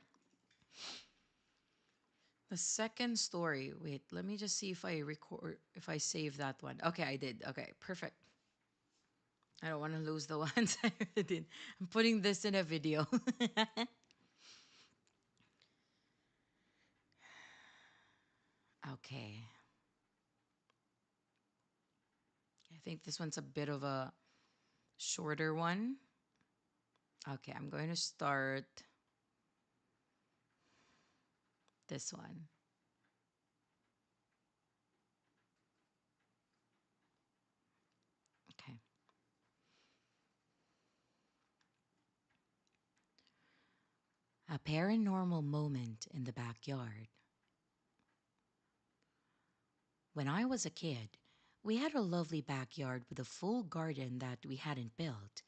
the second story. Wait, let me just see if I record, if I save that one. Okay, I did. Okay, perfect. I don't want to lose the ones I did. I'm putting this in a video. Okay. I think this one's a bit of a shorter one. Okay, I'm going to start this one. Okay. A paranormal moment in the backyard. When I was a kid, we had a lovely backyard with a full garden that we hadn't built.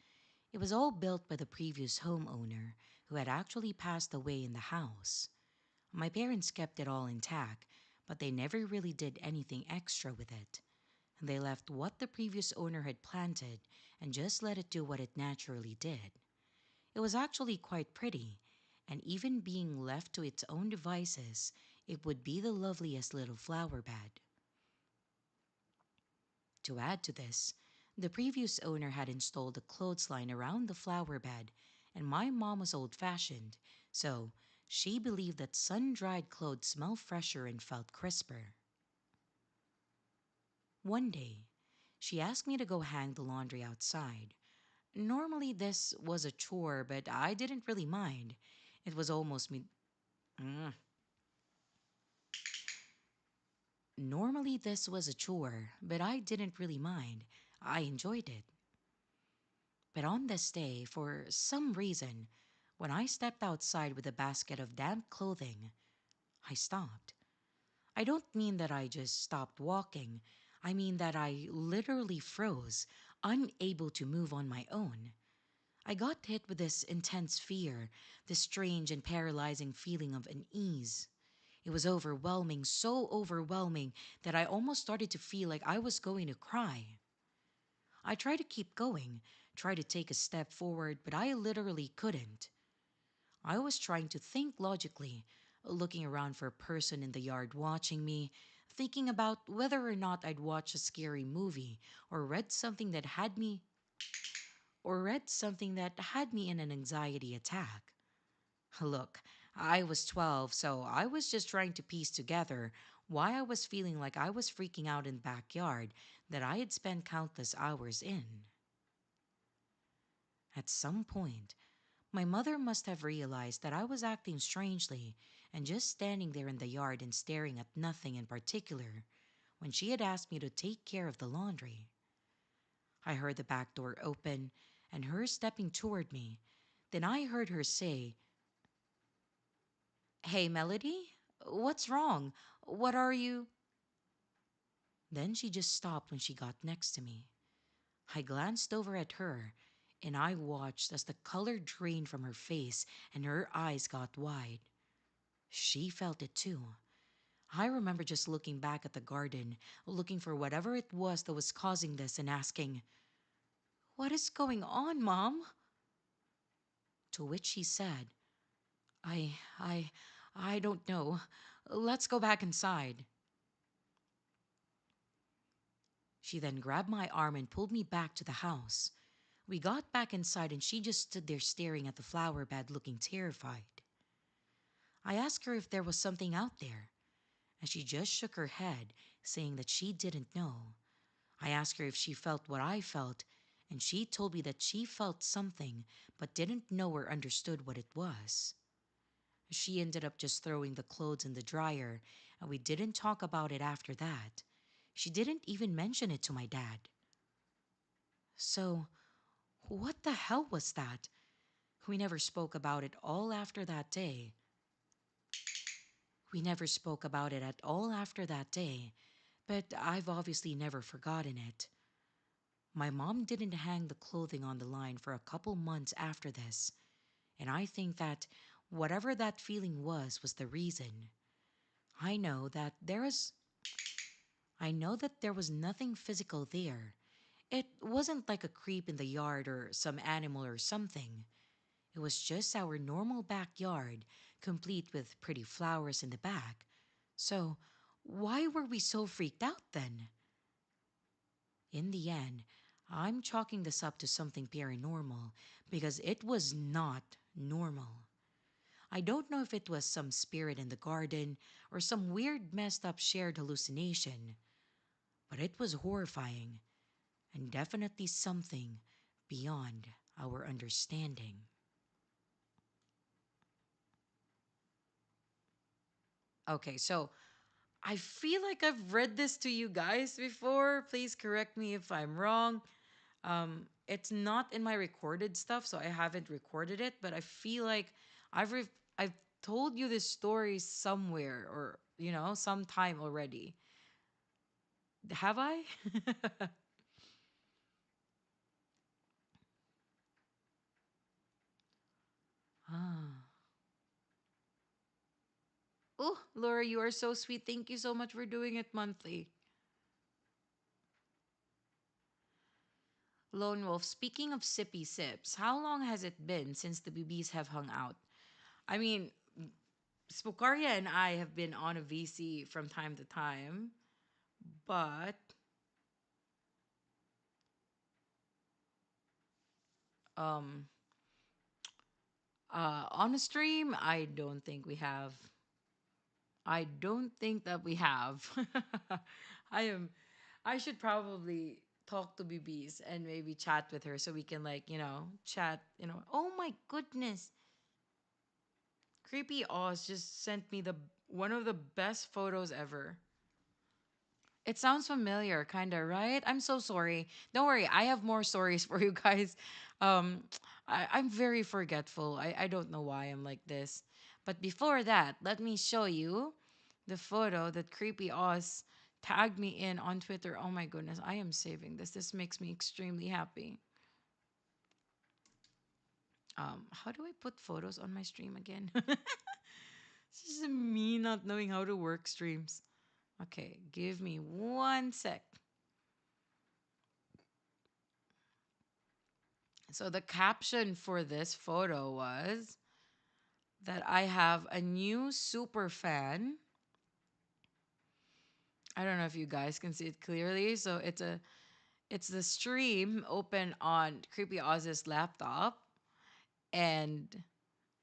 It was all built by the previous homeowner who had actually passed away in the house. My parents kept it all intact, but they never really did anything extra with it. They left what the previous owner had planted and just let it do what it naturally did. It was actually quite pretty, and even being left to its own devices, it would be the loveliest little flower bed. To add to this, the previous owner had installed a clothesline around the flower bed, and my mom was old fashioned, so she believed that sun dried clothes smell fresher and felt crisper. One day, she asked me to go hang the laundry outside. Normally, this was a chore, but I didn't really mind. It was almost me. Mm. Normally, this was a chore, but I didn't really mind. I enjoyed it. But on this day, for some reason, when I stepped outside with a basket of damp clothing, I stopped. I don't mean that I just stopped walking. I mean that I literally froze, unable to move on my own. I got hit with this intense fear, this strange and paralyzing feeling of unease. It was overwhelming, so overwhelming that I almost started to feel like I was going to cry. I tried to keep going, tried to take a step forward, but I literally couldn't. I was trying to think logically, looking around for a person in the yard watching me, thinking about whether or not I'd watch a scary movie or read something that had me in an anxiety attack. Look, I was 12, so I was just trying to piece together why I was feeling like I was freaking out in the backyard that I had spent countless hours in. At some point, my mother must have realized that I was acting strangely and just standing there in the yard and staring at nothing in particular when she had asked me to take care of the laundry. I heard the back door open and her stepping toward me. Then I heard her say, "Hey, Melody, what's wrong? What are you?" Then she just stopped when she got next to me. I glanced over at her and I watched as the color drained from her face and her eyes got wide. She felt it too. I remember just looking back at the garden, looking for whatever it was that was causing this and asking, "What is going on, Mom?" To which she said, I, I, I don't know. Let's go back inside." She then grabbed my arm and pulled me back to the house. We got back inside and she just stood there staring at the flower bed looking terrified. I asked her if there was something out there, and she just shook her head, saying that she didn't know. I asked her if she felt what I felt, and she told me that she felt something but didn't know or understood what it was. She ended up just throwing the clothes in the dryer, and we didn't talk about it after that. She didn't even mention it to my dad. So, what the hell was that? We never spoke about it all after that day. We never spoke about it at all after that day, but I've obviously never forgotten it. My mom didn't hang the clothing on the line for a couple months after this, and I think that whatever that feeling was the reason. I know that there is I know that there was nothing physical there. It wasn't like a creep in the yard or some animal or something. It was just our normal backyard, complete with pretty flowers in the back. So, why were we so freaked out then? In the end, I'm chalking this up to something paranormal because it was not normal. I don't know if it was some spirit in the garden or some weird, messed up shared hallucination, but it was horrifying and definitely something beyond our understanding. Okay, so I feel like I've read this to you guys before. Please correct me if I'm wrong. It's not in my recorded stuff, so I haven't recorded it, but I feel like I've told you this story somewhere or sometime already. Have I? Ah. Oh, Laura, you are so sweet. Thank you so much for doing it monthly. Lone Wolf, speaking of sippy sips, how long has it been since the BBs have hung out? I mean, Spokaria and I have been on a VC from time to time, but um on a stream, I don't think that we have. I am I should probably talk to BBs and maybe chat with her so we can chat. Oh my goodness. Creepy Oz just sent me the one of the best photos ever. It sounds familiar, kind of, right? I'm so sorry. Don't worry, I have more stories for you guys. Um, I'm very forgetful. I don't know why I'm like this. But before that, let me show you the photo that Creepy Oz tagged me in on Twitter. Oh my goodness, I am saving this. This makes me extremely happy. How do I put photos on my stream again? This is me not knowing how to work streams. Okay, give me one sec. So the caption for this photo was that I have a new super fan. I don't know if you guys can see it clearly. So it's the stream open on Creepy Oz's laptop, and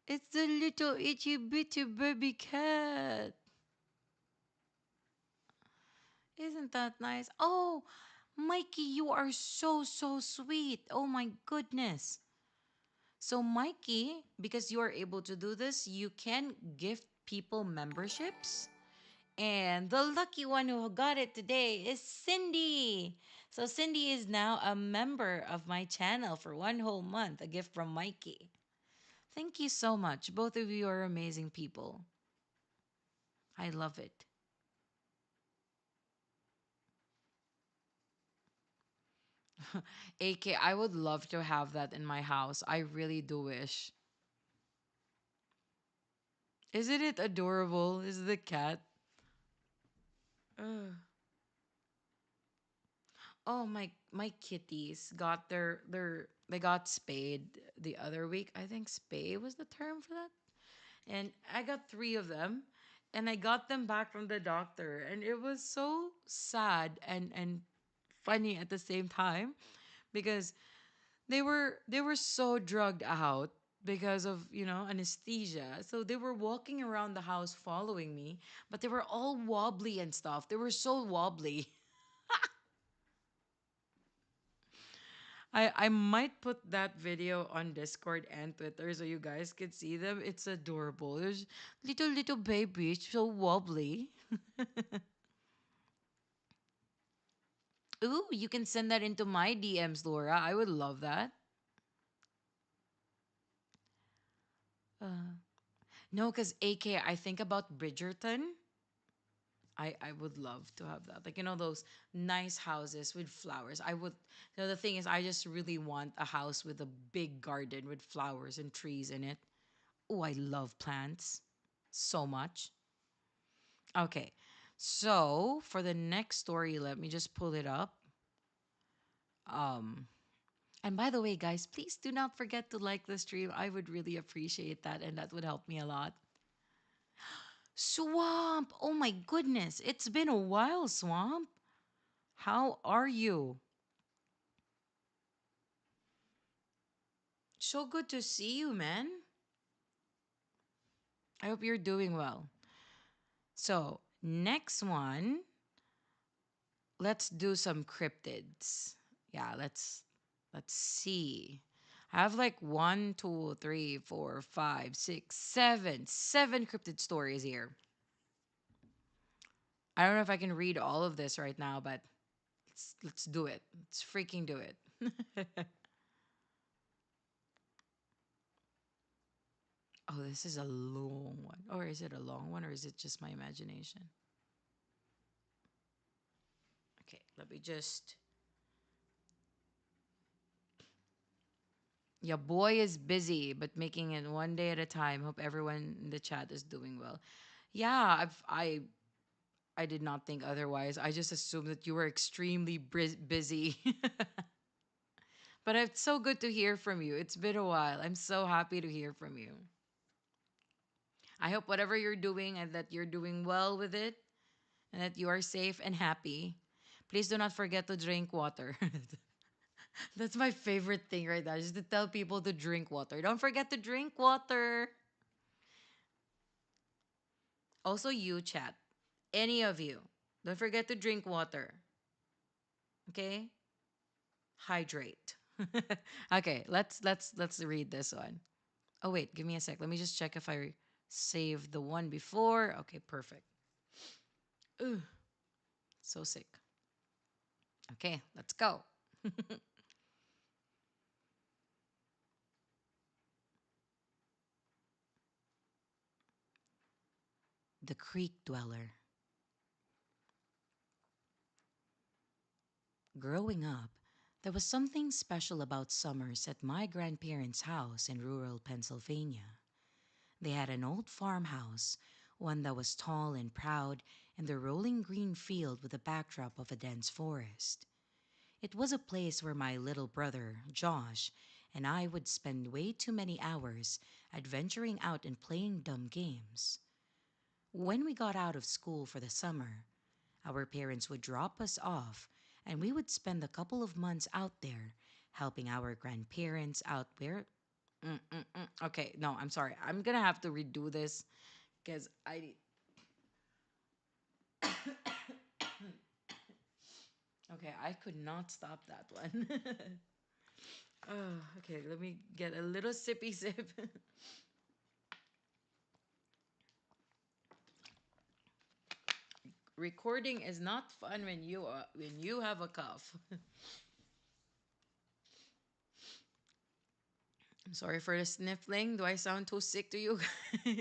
it's the little itchy bitty baby cat. Isn't that nice? Oh, Mikey, you are so sweet. Oh my goodness. So, Mikey, because you are able to do this, you can gift people memberships. And the lucky one who got it today is Cindy. So, Cindy is now a member of my channel for one whole month, a gift from Mikey. Thank you so much. Both of you are amazing people. I love it. AK, I would love to have that in my house. I really do wish. Isn't it adorable? Is the cat? Ugh. Oh my kitties got they got spayed the other week. I think spay was the term for that. And I got 3 of them and I got them back from the doctor and it was so sad and funny at the same time because they were so drugged out because of, anesthesia. So they were walking around the house following me, but they were all wobbly and stuff. They were so wobbly. I might put that video on Discord and Twitter so you guys can see them. It's adorable. There's little babies, so wobbly. Ooh, you can send that into my DMs, Laura. I would love that. Uh, no, because AK, I think about Bridgerton. I would love to have that. Like, those nice houses with flowers. The thing is, I just really want a house with a big garden with flowers and trees in it. Oh, I love plants so much. Okay. So for the next story, let me just pull it up. Um, And by the way, guys, please do not forget to like the stream. I would really appreciate that, and that would help me a lot. Swamp! Oh my goodness, it's been a while, Swamp. How are you? So good to see you, man. I hope you're doing well. So, next one, let's do some cryptids. Yeah, let's see. I have like one, two, three, four, five, six, seven cryptid stories here. I don't know if I can read all of this right now, but let's do it. Let's freaking do it. Oh, this is a long one. Or is it a long one or is it just my imagination? Okay, let me just. Yeah, boy is busy, but making it one day at a time. Hope everyone in the chat is doing well. Yeah, I did not think otherwise. I just assumed that you were extremely busy. But it's so good to hear from you. It's been a while. I'm so happy to hear from you. I hope whatever you're doing and that you're doing well with it and that you are safe and happy. Please do not forget to drink water. That's my favorite thing right now, just to tell people to drink water. Don't forget to drink water. Also, you chat. Any of you. Don't forget to drink water. Okay? Hydrate. Okay, let's read this one. Oh wait, give me a sec. Let me just check if I saved the one before. Okay, perfect. Ugh, so sick. Okay, let's go. The Creek Dweller. Growing up, there was something special about summers at my grandparents' house in rural Pennsylvania. They had an old farmhouse, one that was tall and proud, in the rolling green field with a backdrop of a dense forest. It was a place where my little brother, Josh, and I would spend way too many hours adventuring out and playing dumb games. When we got out of school for the summer, our parents would drop us off and we would spend a couple of months out there helping our grandparents out where. Okay, no, I'm sorry. I'm gonna have to redo this because I. Okay, I could not stop that one. Oh, okay, let me get a little sippy sip. Recording is not fun when you have a cough. I'm sorry for the sniffling. Do I sound too sick to you guys?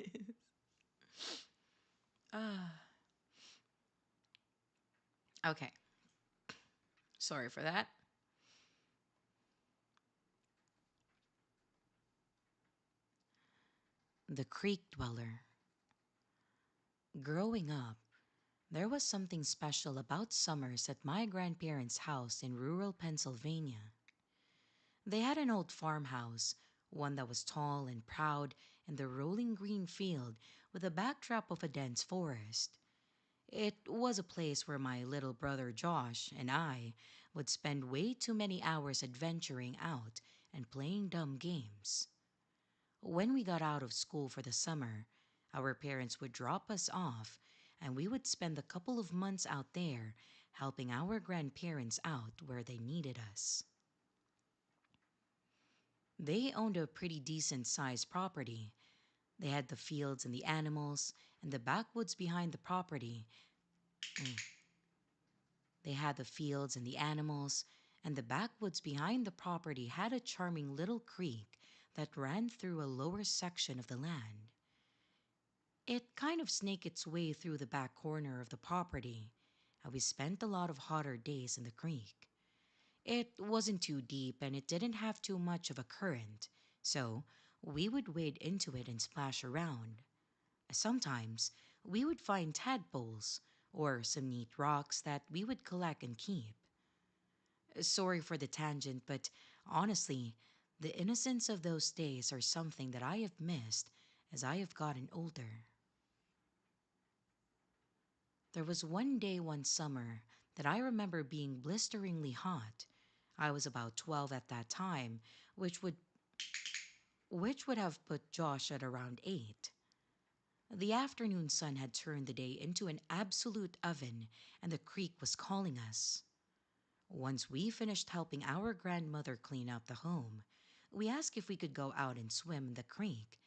Ah, okay. Sorry for that. The Creek Dweller. Growing up, there was something special about summers at my grandparents' house in rural Pennsylvania. They had an old farmhouse, one that was tall and proud in the rolling green field with a backdrop of a dense forest. It was a place where my little brother Josh and I would spend way too many hours adventuring out and playing dumb games. When we got out of school for the summer, our parents would drop us off and we would spend a couple of months out there helping our grandparents out where they needed us. They owned a pretty decent sized property. They had the fields and the animals, and the backwoods behind the property. Mm. They had the fields and the animals, and the backwoods behind the property had a charming little creek that ran through a lower section of the land. It kind of snaked its way through the back corner of the property, and we spent a lot of hotter days in the creek. It wasn't too deep and it didn't have too much of a current, so we would wade into it and splash around. Sometimes we would find tadpoles or some neat rocks that we would collect and keep. Sorry for the tangent, but Honestly, the innocence of those days are something that I have missed as I have gotten older. There was one day one summer that I remember being blisteringly hot. I was about 12 at that time, which would which would have put Josh at around 8. The afternoon sun had turned the day into an absolute oven, and the creek was calling us. Once we finished helping our grandmother clean up the home, we asked if we could go out and swim in the creek,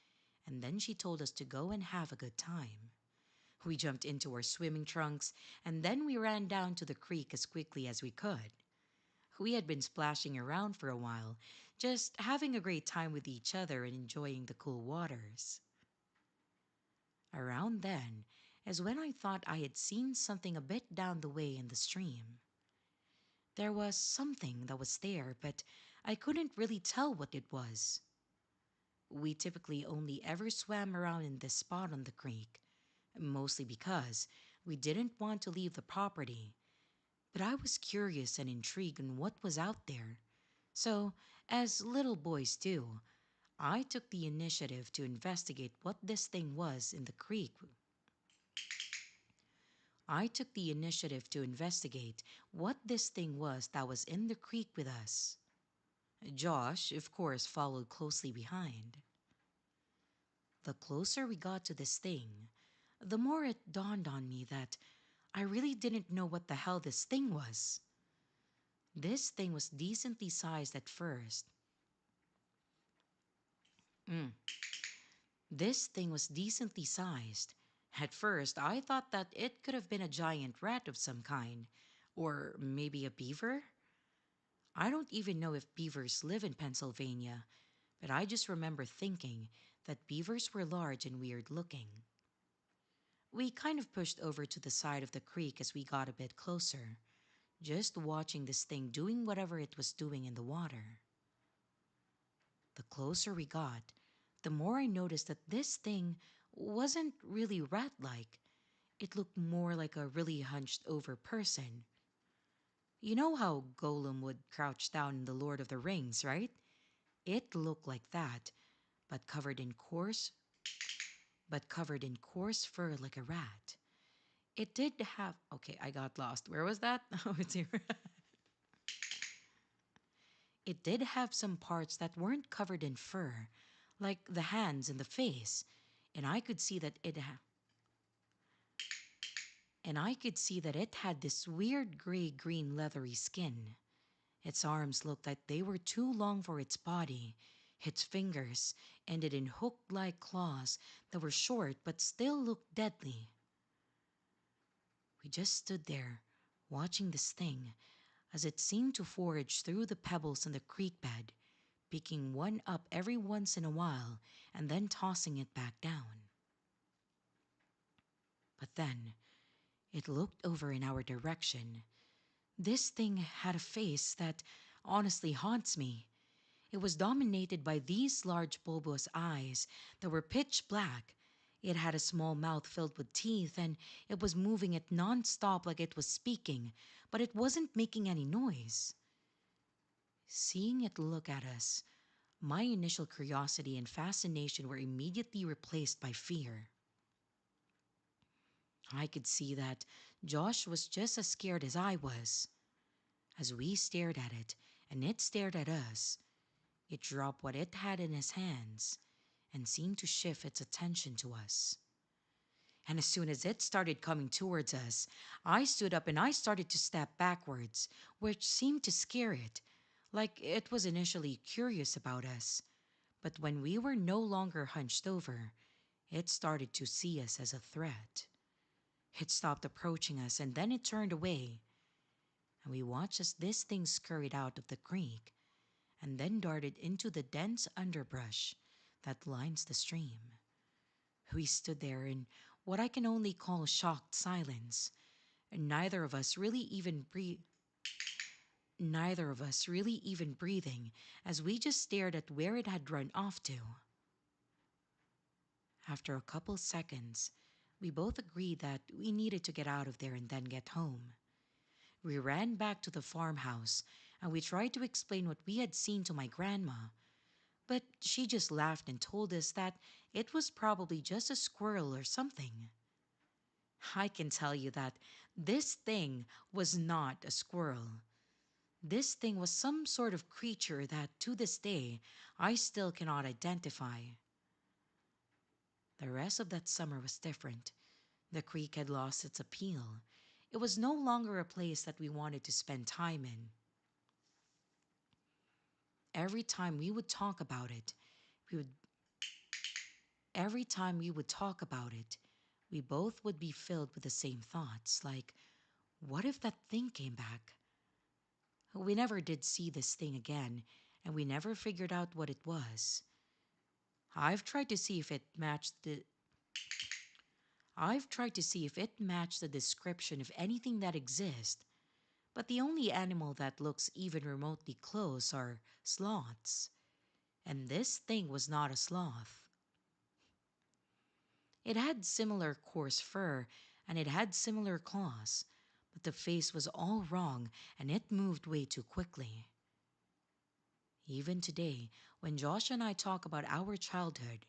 and then she told us to go and have a good time. We jumped into our swimming trunks, and then we ran down to the creek as quickly as we could. We had been splashing around for a while, just having a great time with each other and enjoying the cool waters. Around then is when I thought I had seen something a bit down the way in the stream. There was something that was there, but I couldn't really tell what it was. We typically only ever swam around in this spot on the creek, mostly because we didn't want to leave the property. But I was curious and intrigued on what was out there. So, as little boys do, I took the initiative to investigate what this thing was in the creek. I took the initiative to investigate what this thing was that was in the creek with us. Josh, of course, followed closely behind. The closer we got to this thing, the more it dawned on me that I really didn't know what the hell this thing was. This thing was decently sized at first. Mm. This thing was decently sized. At first, I thought that it could have been a giant rat of some kind, or maybe a beaver. I don't even know if beavers live in Pennsylvania, but I just remember thinking that beavers were large and weird looking. We kind of pushed over to the side of the creek as we got a bit closer, just watching this thing doing whatever it was doing in the water. The closer we got, the more I noticed that this thing wasn't really rat like. It looked more like a really hunched over person. You know how Golem would crouch down in The Lord of the Rings, right? It looked like that, but covered in coarse fur like a rat. It did have okay, I got lost. Where was that? Oh, it's here. It did have some parts that weren't covered in fur, like the hands and the face, and I could see that it had this weird gray-green leathery skin. Its arms looked like they were too long for its body. Its fingers ended in hook-like claws that were short but still looked deadly. We just stood there, watching this thing, as it seemed to forage through the pebbles in the creek bed, picking one up every once in a while and then tossing it back down. But then it looked over in our direction. This thing had a face that honestly haunts me. It was dominated by these large bulbous eyes that were pitch black. It had a small mouth filled with teeth, and it was moving it non-stop like it was speaking, but it wasn't making any noise. Seeing it look at us, my initial curiosity and fascination were immediately replaced by fear. I could see that Josh was just as scared as I was. As we stared at it, and it stared at us, it dropped what it had in its hands and seemed to shift its attention to us. And as soon as it started coming towards us, I stood up and I started to step backwards, which seemed to scare it, like it was initially curious about us. But when we were no longer hunched over, it started to see us as a threat. It stopped approaching us and then it turned away. And we watched as this thing scurried out of the creek and then darted into the dense underbrush that lines the stream. We stood there in what I can only call shocked silence, and neither of us really even breathing as we just stared at where it had run off to. After a couple seconds, we both agreed that we needed to get out of there and then get home. We ran back to the farmhouse and we tried to explain what we had seen to my grandma, but she just laughed and told us that it was probably just a squirrel or something. I can tell you that this thing was not a squirrel. This thing was some sort of creature that, to this day, I still cannot identify. The rest of that summer was different. The creek had lost its appeal. It was no longer a place that we wanted to spend time in. Every time we would talk about it, we would every time we would talk about it, we both would be filled with the same thoughts, like, what if that thing came back? We never did see this thing again, and we never figured out what it was. I've tried to see if it matched the I've tried to see if it matched the description of anything that exists, but the only animal that looks even remotely close are sloths. And this thing was not a sloth. It had similar coarse fur and it had similar claws, but the face was all wrong and it moved way too quickly. Even today, when Josh and I talk about our childhood,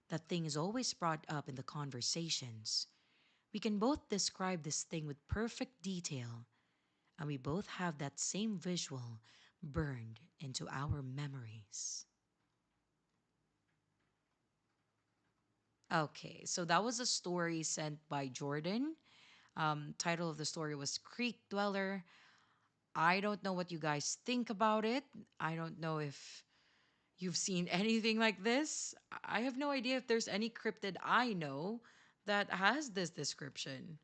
that thing is always brought up in the conversations. We can both describe this thing with perfect detail, and we both have that same visual burned into our memories. Okay, so that was a story sent by Jordan. Title of the story was Creek Dweller. I don't know what you guys think about it. I don't know if you've seen anything like this. I have no idea if there's any cryptid I know that has this description.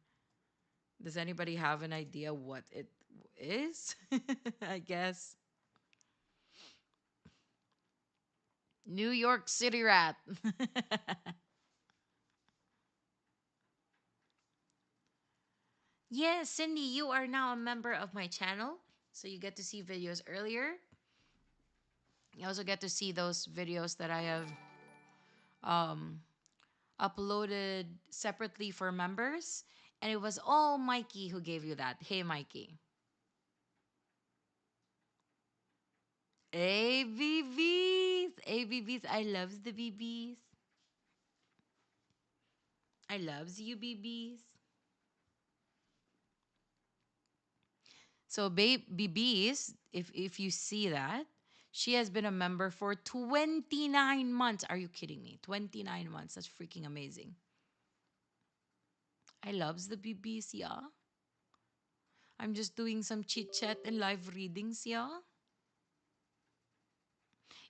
Does anybody have an idea what it is? I guess. New York City rat. Yes, Cindy, you are now a member of my channel. So you get to see videos earlier. You also get to see those videos that I have um, uploaded separately for members. And it was all Mikey who gave you that. Hey, Mikey. Hey, BBs. Hey, BBs. I loves the BBs. I loves you, BBs. So, BBs, if you see that, she has been a member for 29 months. Are you kidding me? 29 months. That's freaking amazing. I loves the BBs, yeah. I'm just doing some chit chat and live readings, yeah.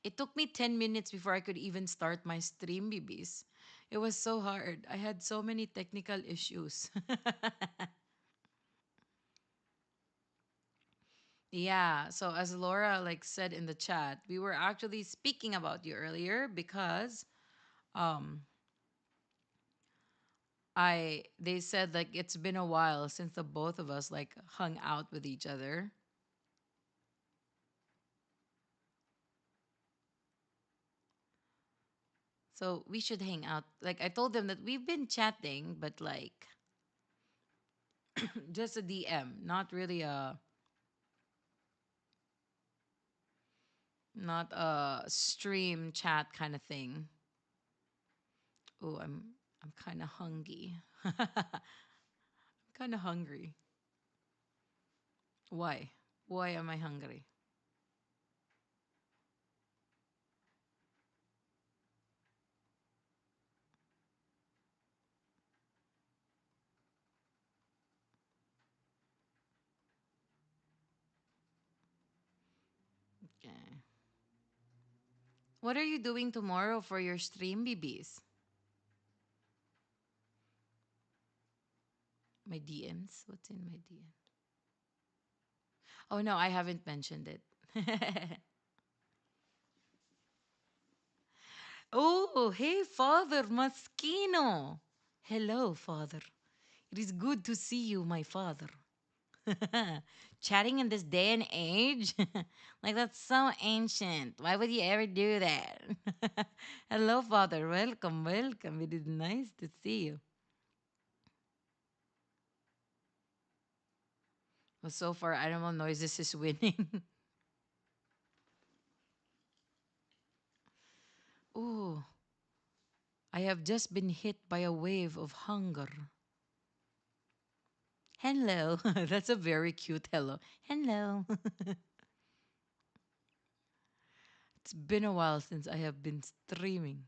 It took me 10 minutes before I could even start my stream, BBs. It was so hard. I had so many technical issues. Yeah, so as Laura like said in the chat, we were actually speaking about you earlier because um I they said like it's been a while since the both of us like hung out with each other. So we should hang out. Like I told them that we've been chatting, but like just a DM, not really a not a stream chat kind of thing. Oh, I'm kind of hungry. I'm kind of hungry. Why? Why am I hungry? Okay. What are you doing tomorrow for your stream, BBs? My DMs? What's in my DM? Oh no, I haven't mentioned it. Oh, hey, Father Maskino. Hello, Father. It is good to see you, my father. Chatting in this day and age? Like, that's so ancient. Why would you ever do that? Hello, Father. Welcome, welcome. It is nice to see you. Well, so far, Animal Noises is winning. I have just been hit by a wave of hunger. Hello. That's a very cute hello. Hello. It's been a while since I have been streaming.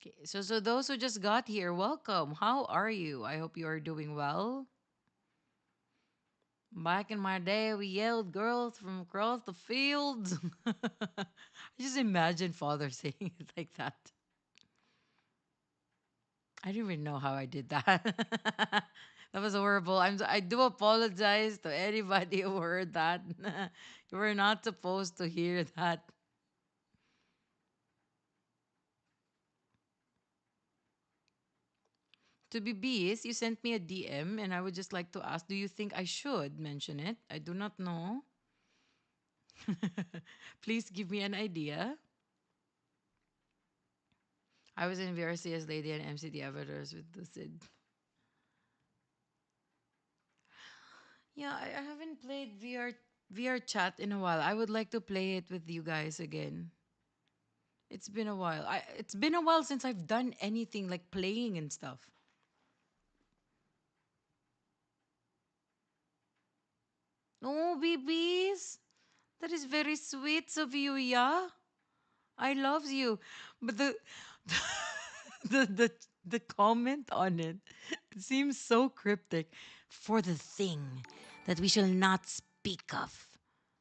Okay, so those who just got here, welcome. How are you? I hope you are doing well. Back in my day, we yelled girls from across the fields. I just imagine father saying it like that. I don't even know how I did that. That was horrible. I do apologize to anybody who heard that. You were not supposed to hear that. To be bees, you sent me a DM, and I would just like to ask, do you think I should mention it? I do not know. Please give me an idea. I was in VRC as Lady and MCT avatars with the Sid. Yeah, I haven't played VR chat in a while. I would like to play it with you guys again. It's been a while. It's been a while since I've done anything like playing and stuff. Oh, babies. That is very sweet of you, yeah. I loves you. But the the the comment on it, it seems so cryptic. For the thing that we shall not speak of.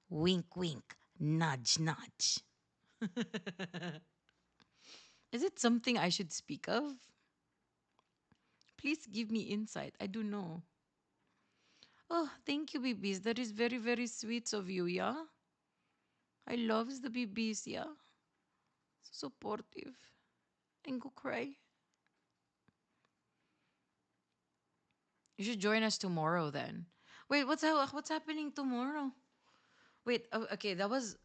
Wink wink. Nudge nudge. Is it something I should speak of? Please give me insight. I do know. Oh, thank you, babies. That is very, very sweet of you, yeah? I loves the babies, yeah? So supportive. And go cry. You should join us tomorrow then. Wait, what's happening tomorrow? Wait, oh, okay, that was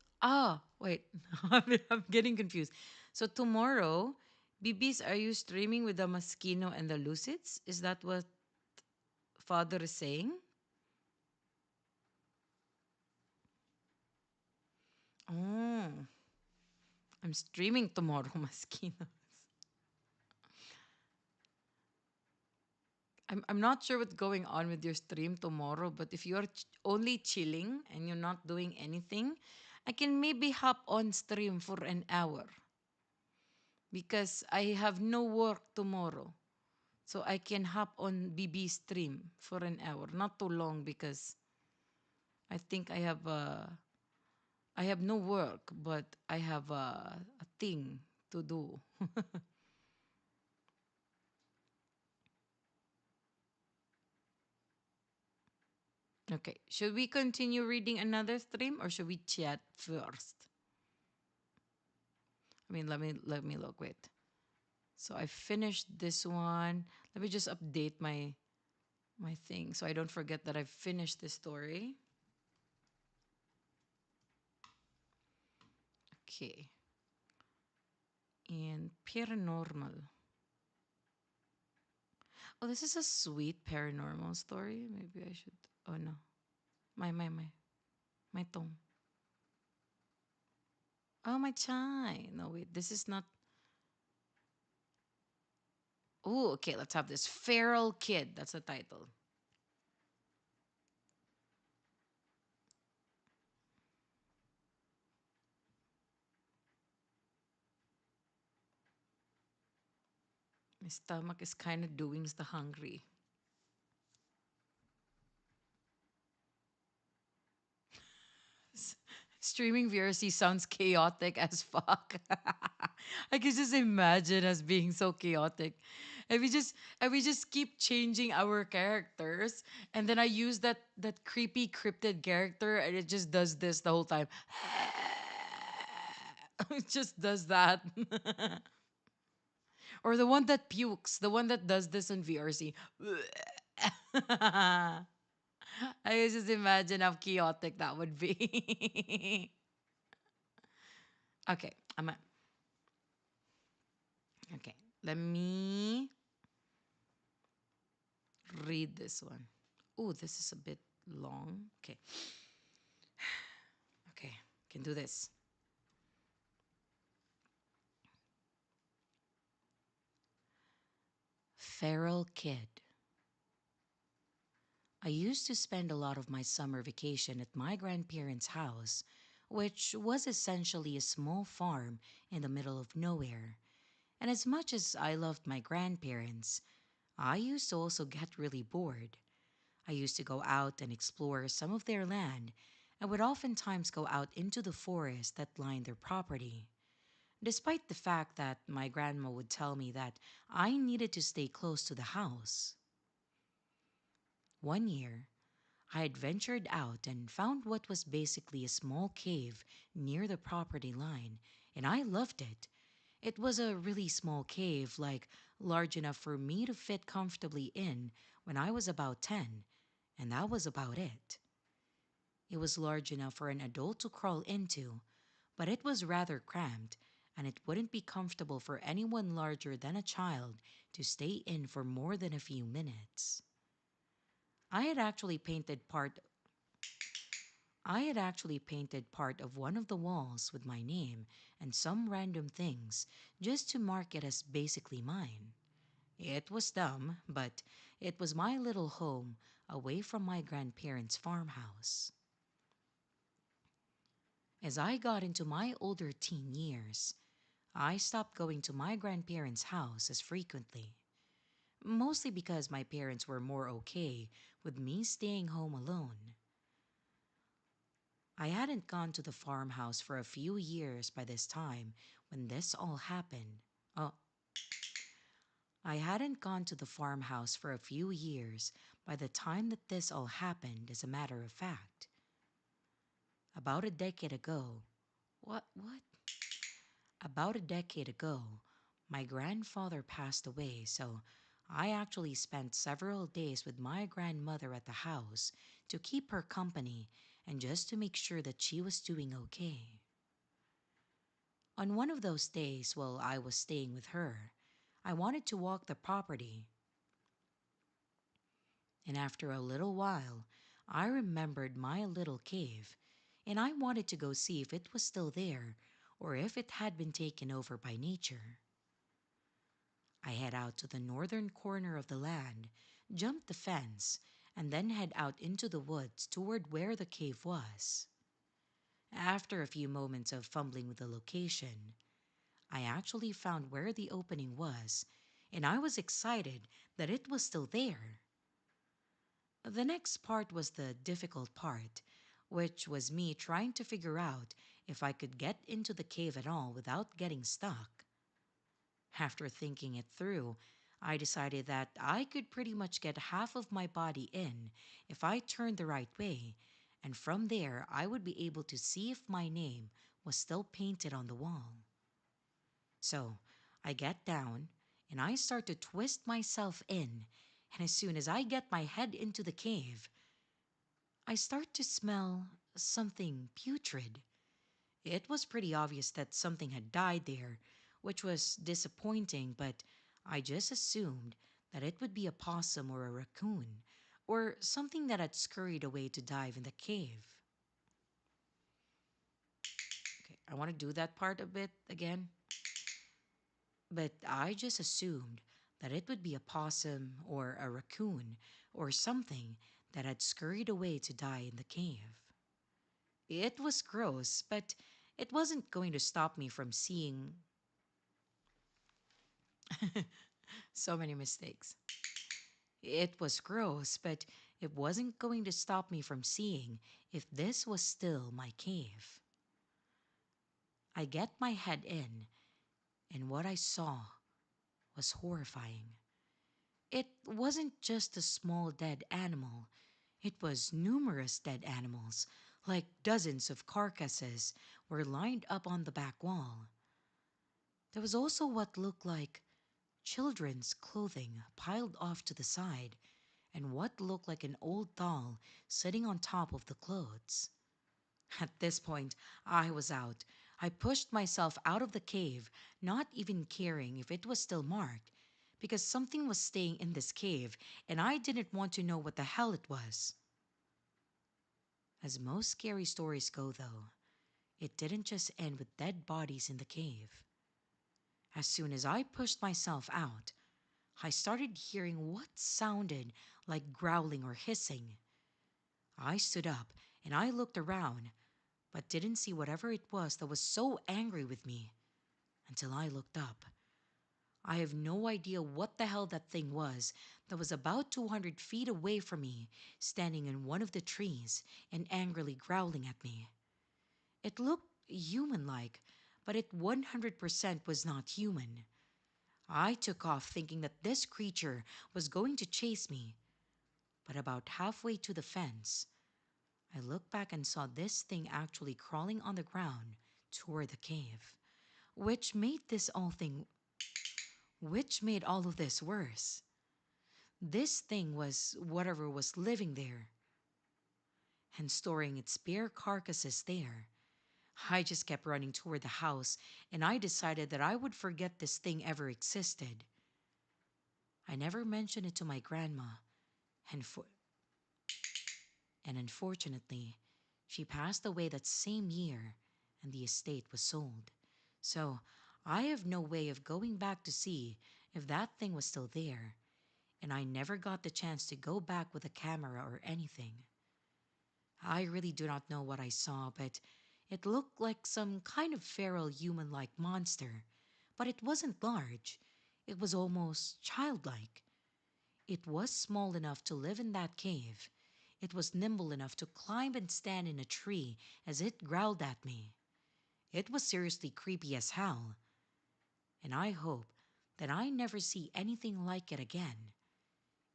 wait. I'm getting confused. So tomorrow, babies, are you streaming with the Maskino and the Lucids? Is that what father is saying? Oh, I'm streaming tomorrow, Maskino. I'm not sure what's going on with your stream tomorrow, but if you're only chilling and you're not doing anything, I can maybe hop on stream for an hour because I have no work tomorrow. So I can hop on BB stream for an hour, not too long because I think I have no work, but I have a thing to do. Okay, should we continue reading another stream or should we chat first? I mean, let me look. Wait. So I finished this one. Let me just update my thing so I don't forget that I've finished this story. Okay. And paranormal. Oh, this is a sweet paranormal story. Maybe I should. Oh no, my tongue. Oh my chai. No wait, this is not. Oh, okay. Let's have this feral kid. That's the title. My stomach is kind of doing the hungry. Streaming VRC sounds chaotic as fuck. I can just imagine us being so chaotic. And we just keep changing our characters. And then I use that creepy cryptid character and it just does this the whole time. It just does that. Or the one that pukes, the one that does this on VRC. I can just imagine how chaotic that would be. Okay, okay. Let me read this one. Oh, this is a bit long. Okay. Can do this. Feral Kid. I used to spend a lot of my summer vacation at my grandparents' house, which was essentially a small farm in the middle of nowhere. And as much as I loved my grandparents, I used to also get really bored. I used to go out and explore some of their land and would oftentimes go out into the forest that lined their property. Despite the fact that my grandma would tell me that I needed to stay close to the house. One year, I had ventured out and found what was basically a small cave near the property line, and I loved it. It was a really small cave, like large enough for me to fit comfortably in when I was about 10, and that was about it. It was large enough for an adult to crawl into, but it was rather cramped, and it wouldn't be comfortable for anyone larger than a child to stay in for more than a few minutes. I had actually painted part I had actually painted part of one of the walls with my name and some random things just to mark it as basically mine. It was dumb, but it was my little home away from my grandparents' farmhouse. As I got into my older teen years, I stopped going to my grandparents' house as frequently, mostly because my parents were more okay with me staying home alone. I hadn't gone to the farmhouse for a few years by this time when this all happened. Oh, I hadn't gone to the farmhouse for a few years by the time that this all happened, as a matter of fact. About a decade ago, what? About a decade ago, my grandfather passed away, so I actually spent several days with my grandmother at the house to keep her company and just to make sure that she was doing okay. On one of those days while I was staying with her, I wanted to walk the property, and after a little while, I remembered my little cave, and I wanted to go see if it was still there or if it had been taken over by nature. I head out to the northern corner of the land, jump the fence, and then head out into the woods toward where the cave was. After a few moments of fumbling with the location, I actually found where the opening was, and I was excited that it was still there. The next part was the difficult part, which was me trying to figure out if I could get into the cave at all without getting stuck. After thinking it through, I decided that I could pretty much get half of my body in if I turned the right way, and from there I would be able to see if my name was still painted on the wall. So I get down and I start to twist myself in, and as soon as I get my head into the cave, I start to smell something putrid. It was pretty obvious that something had died there, which was disappointing, but I just assumed that it would be a possum or a raccoon, or something that had scurried away to dive in the cave. Okay, I want to do that part a bit again. But I just assumed that it would be a possum or a raccoon or something that had scurried away to die in the cave. It was gross, but it wasn't going to stop me from seeing so many mistakes. It was gross, but it wasn't going to stop me from seeing if this was still my cave. I get my head in, and what I saw was horrifying. It wasn't just a small dead animal, it was numerous dead animals, like dozens of carcasses, were lined up on the back wall. There was also what looked like children's clothing piled off to the side, and what looked like an old doll sitting on top of the clothes. At this point, I was out. I pushed myself out of the cave, not even caring if it was still marked, because something was staying in this cave, and I didn't want to know what the hell it was. As most scary stories go, though, It didn't just end with dead bodies in the cave. As soon as I pushed myself out, I started hearing what sounded like growling or hissing. I stood up and I looked around, but didn't see whatever it was that was so angry with me until I looked up. I have no idea what the hell that thing was that was about 200 feet away from me, standing in one of the trees and angrily growling at me. It looked human like, but it 100% was not human. I took off thinking that this creature was going to chase me, but about halfway to the fence, I looked back and saw this thing actually crawling on the ground toward the cave, which made this all thing which made all of this worse. This thing was whatever was living there and storing its bare carcasses there. I just kept running toward the house and I decided that I would forget this thing ever existed. I never mentioned it to my grandma, and unfortunately, she passed away that same year and the estate was sold. So I have no way of going back to see if that thing was still there, and I never got the chance to go back with a camera or anything. I really do not know what I saw, but it looked like some kind of feral human like monster. But it wasn't large, it was almost childlike. It was small enough to live in that cave. It was nimble enough to climb and stand in a tree as it growled at me. It was seriously creepy as hell, and I hope that I never see anything like it again.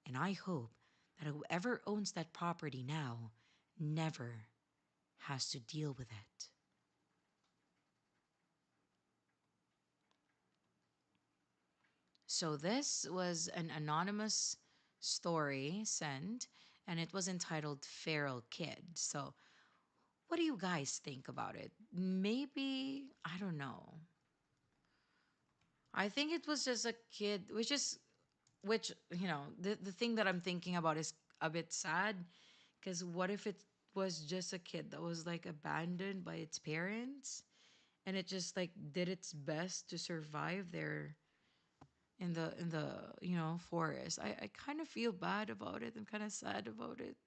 And I hope that whoever owns that property now never has to deal with it. So, this was an anonymous story sent, and it was entitled Feral Kid. So, what do you guys think about it? Maybe, I don't know. I think it was just a kid, the thing that I'm thinking about is a bit sad because what if it was just a kid that was like abandoned by its parents and it just like did its best to survive there in the forest. I kind of feel bad about it. I'm kind of sad about it.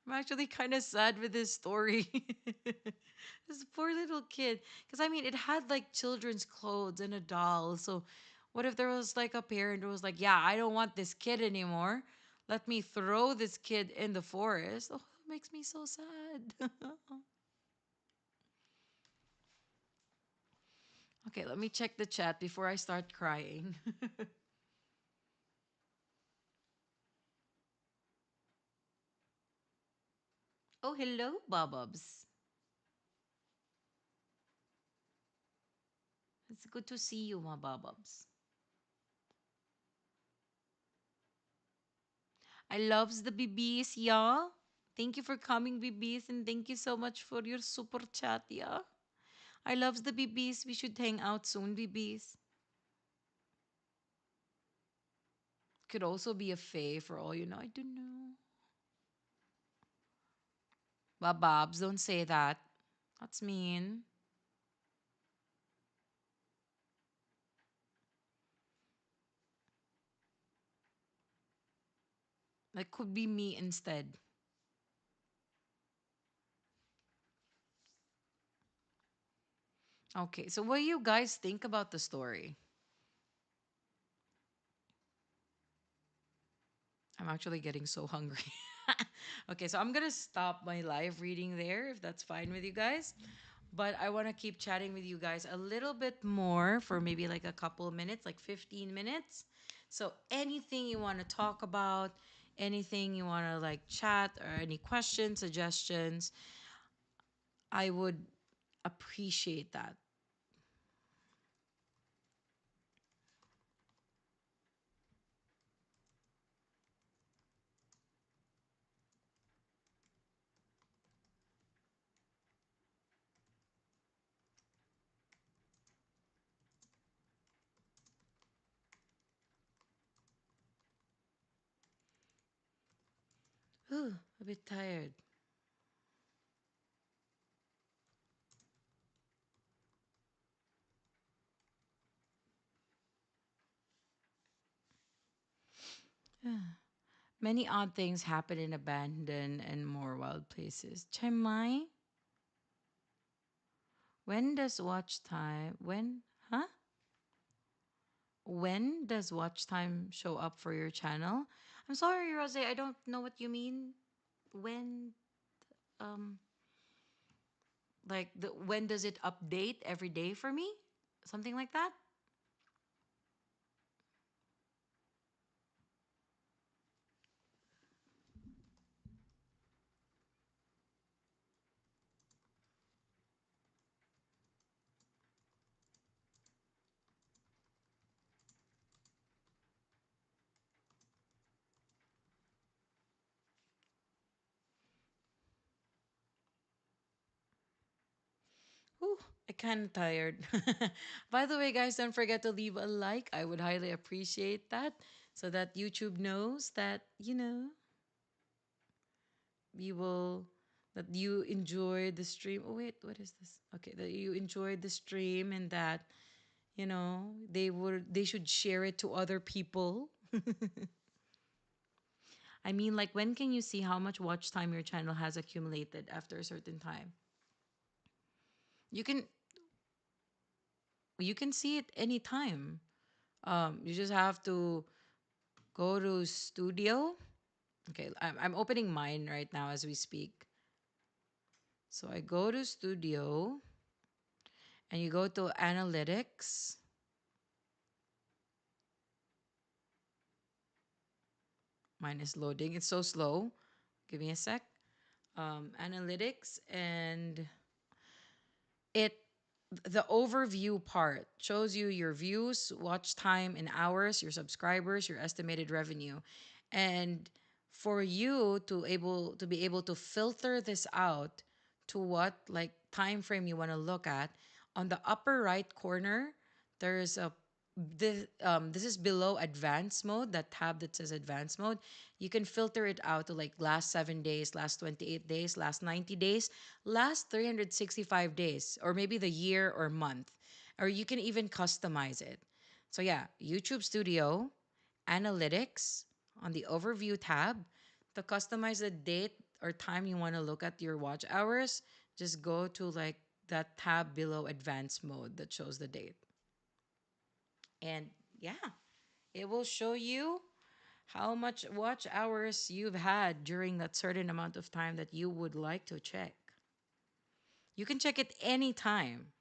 I'm actually kind of sad with this story. This poor little kid. Because I mean, it had like children's clothes and a doll. So, what if there was like a parent who was like, yeah, I don't want this kid anymore. Let me throw this kid in the forest. Oh, that makes me so sad. Okay, let me check the chat before I start crying. Oh, hello, Bobobs. It's good to see you, my Bobobs. I loves the BBs, yeah. Thank you for coming, BBs, and thank you so much for your super chat, yeah. I loves the BBs. We should hang out soon, BBs. Could also be a Fae for all you know. I don't know. Bababs, don't say that. That's mean. That could be me instead. Okay, so what do you guys think about the story? I'm actually getting so hungry. Okay, so I'm gonna stop my live reading there if that's fine with you guys. But I want to keep chatting with you guys a little bit more for maybe like a couple of minutes, like 15 minutes. So anything you want to talk about, anything you want to like chat, or any questions, suggestions, I would appreciate that. Ooh, a bit tired. Many odd things happen in abandoned and more wild places. Chemai, when does watch time? When? Huh? When does watch time show up for your channel? I'm sorry, Rose. I don't know what you mean. When? Um, like when does it update every day for me? Something like that. Whew, I kind of tired. By the way, guys, don't forget to leave a like. I would highly appreciate that, so that YouTube knows that you will that you enjoyed the stream. Oh wait, what is this? Okay, that you enjoyed the stream and that they should share it to other people. I mean, like, when can you see how much watch time your channel has accumulated after a certain time? You can you can see it anytime. You just have to go to studio. Okay, I'm opening mine right now as we speak. So I go to studio and you go to analytics. Mine is loading. It's so slow. Give me a sec. Analytics, and it the overview part shows you your views, watch time in hours, your subscribers, your estimated revenue. And for you to be able to filter this out to what like time frame you want to look at, on the upper right corner there's a this is below advanced mode, that tab that says advanced mode. You can filter it out to like last 7 days, last 28 days, last 90 days, last 365 days, or maybe the year or month. Or you can even customize it. So, yeah, YouTube Studio, Analytics, on the Overview tab, to customize the date or time you want to look at your watch hours, just go to like that tab below advanced mode that shows the date. And yeah, it will show you how much watch hours you've had during that certain amount of time that you would like to check. You can check it anytime.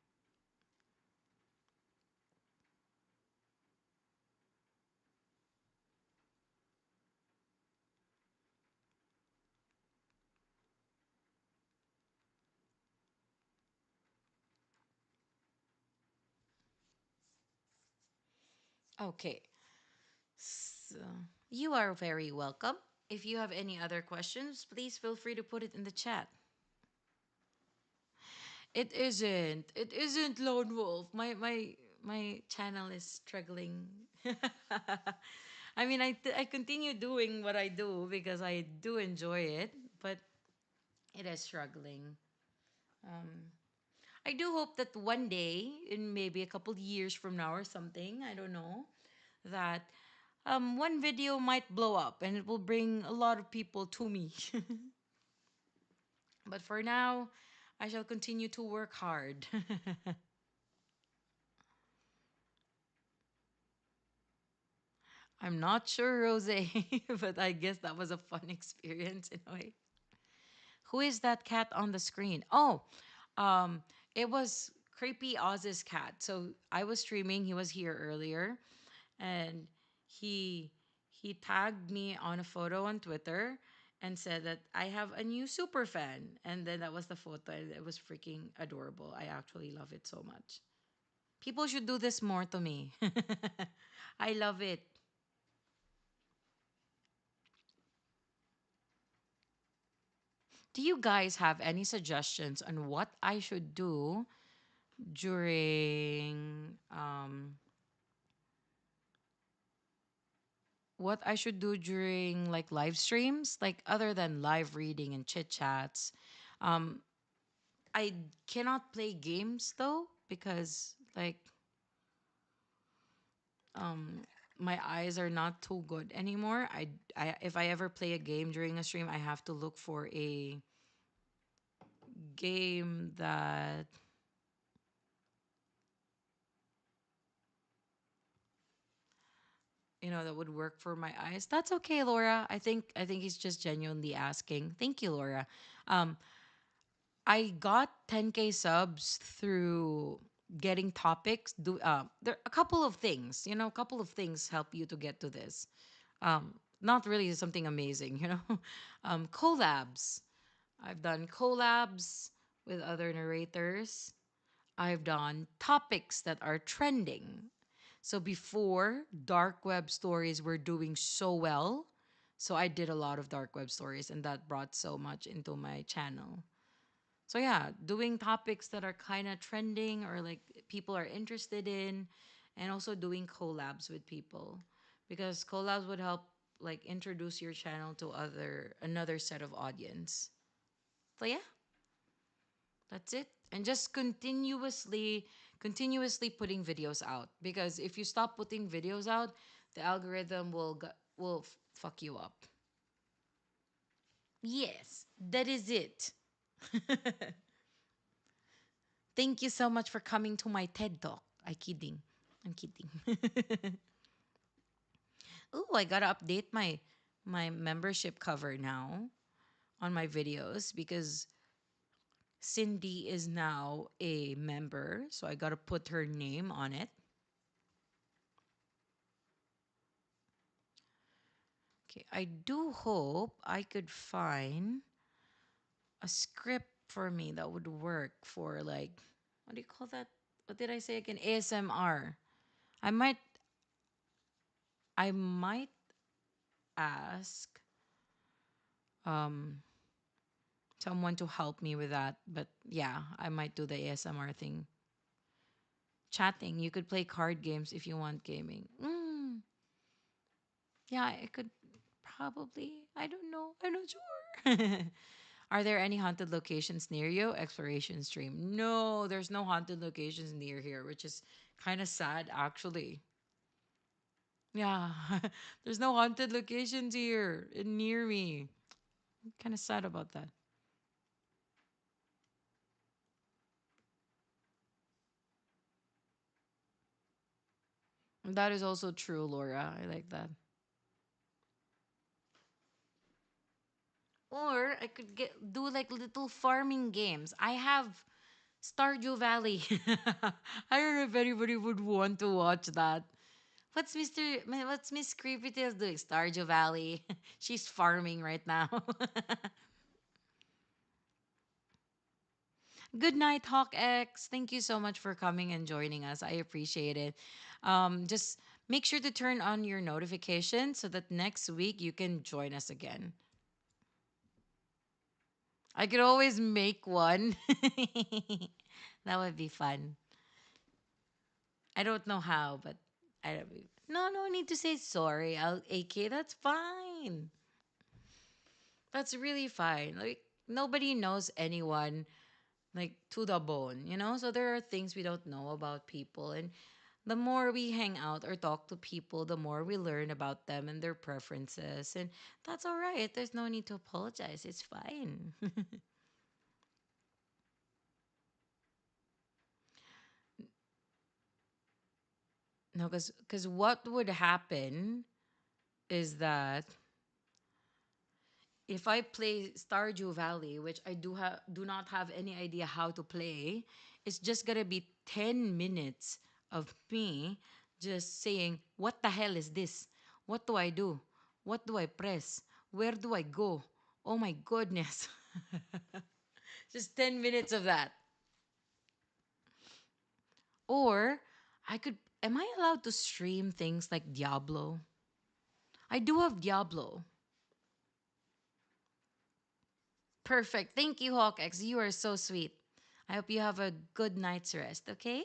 Okay, so you are very welcome. If you have any other questions, please feel free to put it in the chat. It isn't. It isn't Lone Wolf. My channel is struggling. I mean, I continue doing what I do because I do enjoy it, but it is struggling. Um, I do hope that one day, in maybe a couple years from now or something, I don't know, that one video might blow up and it will bring a lot of people to me. But for now, I shall continue to work hard. I'm not sure, Rose, but I guess that was a fun experience in a way. Who is that cat on the screen? Oh, um, it was Creepy Oz's cat. So I was streaming. He was here earlier, and he he tagged me on a photo on Twitter and said that I have a new super fan. And then that was the photo. And it was freaking adorable. I actually love it so much. People should do this more to me. I love it. Do you guys have any suggestions on during what I should do during like live streams, like other than live reading and chit chats? Um, I cannot play games though because my eyes are not too good anymore. I if I ever play a game during a stream, I have to look for a game that that would work for my eyes. That's okay, Laura. I think he's just genuinely asking. Thank you, Laura. Um, I got 10K subs through getting topics. There a couple of things, a couple of things help you to get to this. Not really something amazing, collabs. I've done collabs with other narrators. I've done topics that are trending. So before, dark web stories were doing so well. So I did a lot of dark web stories, and that brought so much into my channel. So yeah, doing topics that are kind of trending or like people are interested in, and also doing collabs with people, because collabs would help like introduce your channel to other another set of audience. So yeah, that's it. And just continuously putting videos out, because if you stop putting videos out, the algorithm will fuck you up. Yes, that is it. Thank you so much for coming to my TED Talk. I kidding. I'm kidding. Oh, I gotta update my membership cover now on my videos, because Cindy is now a member, so I gotta put her name on it. Okay, I do hope I could find a script for me that would work for, like, what do you call that? What did I say again? ASMR. I might I might ask um someone to help me with that. But yeah, I might do the ASMR thing. Chatting, you could play card games if you want gaming. Yeah, I could probably. I don't know. I'm not sure. Are there any haunted locations near you? Exploration stream. No, there's no haunted locations near here, which is kind of sad actually. Yeah, there's no haunted locations here near me. Kind of sad about that. That is also true, Laura. I like that. Or I could do like little farming games. I have Stardew Valley. I don't know if anybody would want to watch that. What's Miss Creepy Tales doing? Stardew Valley. She's farming right now. Good night, Hawk X. Thank you so much for coming and joining us. I appreciate it. Just make sure to turn on your notifications so that next week you can join us again. I could always make one. That would be fun. I don't know how, but I don't. No need to say sorry. AK, that's fine. That's really fine. Like nobody knows anyone like to the bone, So there are things we don't know about people, and the more we hang out or talk to people, the more we learn about them and their preferences, and that's all right. There's no need to apologize. It's fine. No, because what would happen is that if I play Stardew Valley, which I do not have any idea how to play, it's just gonna be 10 minutes of me just saying, "What the hell is this? What do I do? What do I press? Where do I go? Oh my goodness!" Just 10 minutes of that. Or I could. Am I allowed to stream things like Diablo? I do have Diablo. Perfect. Thank you, HawkX. You are so sweet. I hope you have a good night's rest, okay?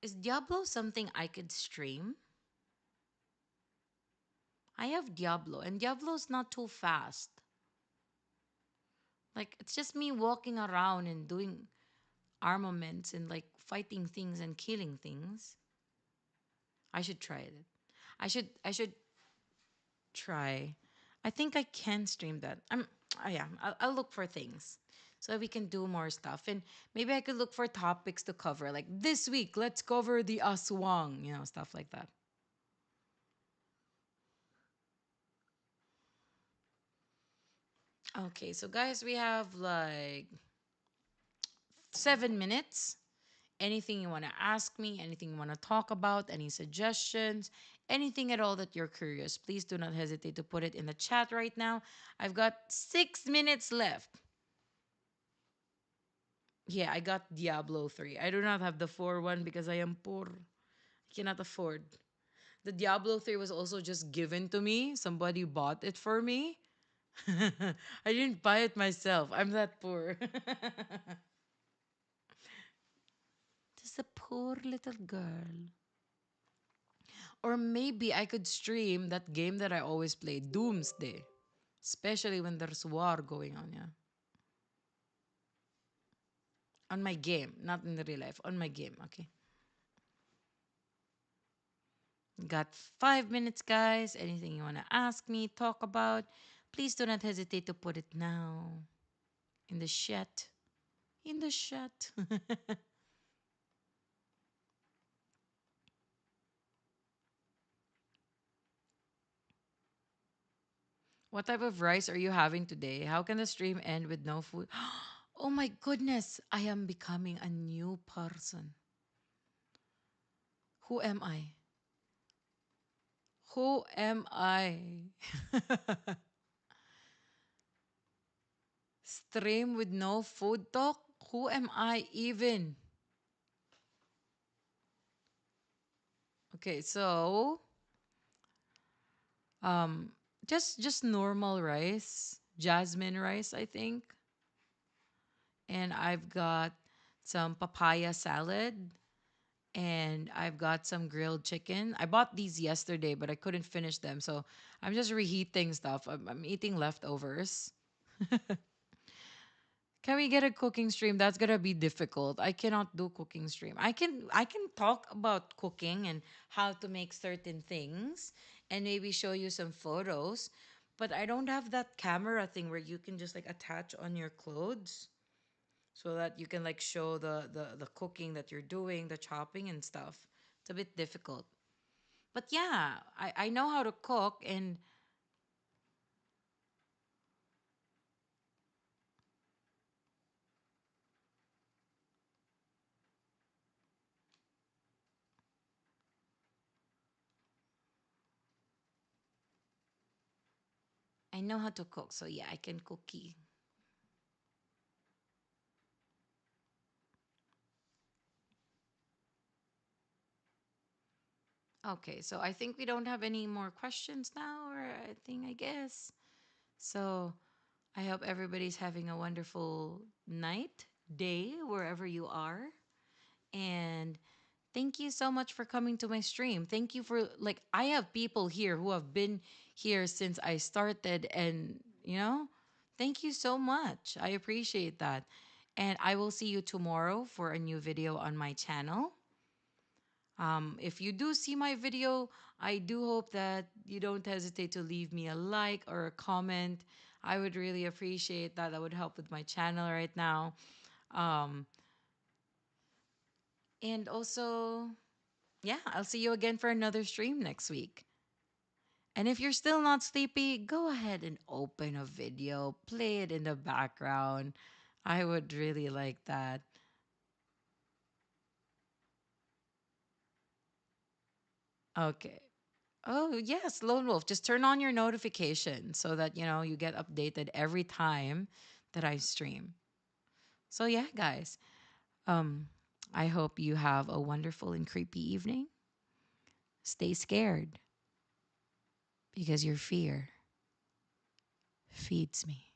Is Diablo something I could stream? I have Diablo, and Diablo's not too fast. Like it's just me walking around and doing armaments and like fighting things and killing things. I should try it. I should try. I think I can stream that. Yeah, I'll look for things so we can do more stuff. And maybe I could look for topics to cover. Like this week, let's cover the aswang, stuff like that. Okay, so guys, we have like 7 minutes. Anything you want to ask me, anything you want to talk about, any suggestions, anything at all that you're curious, please do not hesitate to put it in the chat right now. I've got 6 minutes left. Yeah, I got Diablo 3. I do not have the 4 one because I am poor. I cannot afford. The Diablo 3 was also just given to me. Somebody bought it for me. I didn't buy it myself. I'm that poor. Just a poor little girl. Or maybe I could stream that game that I always play, Doomsday. Especially when there's war going on, yeah. On my game, not in the real life. On my game, okay. Got 5 minutes, guys. Anything you want to ask me, talk about, please do not hesitate to put it now in the chat. In the chat. What type of rice are you having today? How can the stream end with no food? Oh my goodness, I am becoming a new person. Who am I? Who am I? Stream with no food talk? Who am I even? Okay, so um just normal rice, jasmine rice, I think. And I've got some papaya salad and I've got some grilled chicken. I bought these yesterday, but I couldn't finish them. So I'm just reheating stuff. I'm eating leftovers. Can we get a cooking stream? That's gonna be difficult. I cannot do cooking stream. I can talk about cooking and how to make certain things and maybe show you some photos, but I don't have that camera thing where you can just like attach on your clothes so that you can like show the cooking that you're doing, the chopping and stuff. It's a bit difficult. But yeah, I know how to cook and I know how to cook. So yeah, I can cookie. Okay, so I think we don't have any more questions now, or I guess. So I hope everybody's having a wonderful night, day, wherever you are. And thank you so much for coming to my stream. Thank you for, like, I have people here who have been here since I started, and, thank you so much. I appreciate that. And I will see you tomorrow for a new video on my channel. If you do see my video, I do hope that you don't hesitate to leave me a like or a comment. I would really appreciate that. That would help with my channel right now. Um, and also, yeah, I'll see you again for another stream next week. And if you're still not sleepy, go ahead and open a video, play it in the background. I would really like that. Okay. Oh, yes, Lone Wolf. Just turn on your notifications so that, you get updated every time that I stream. So, yeah, guys, um, I hope you have a wonderful and creepy evening. Stay scared because your fear feeds me.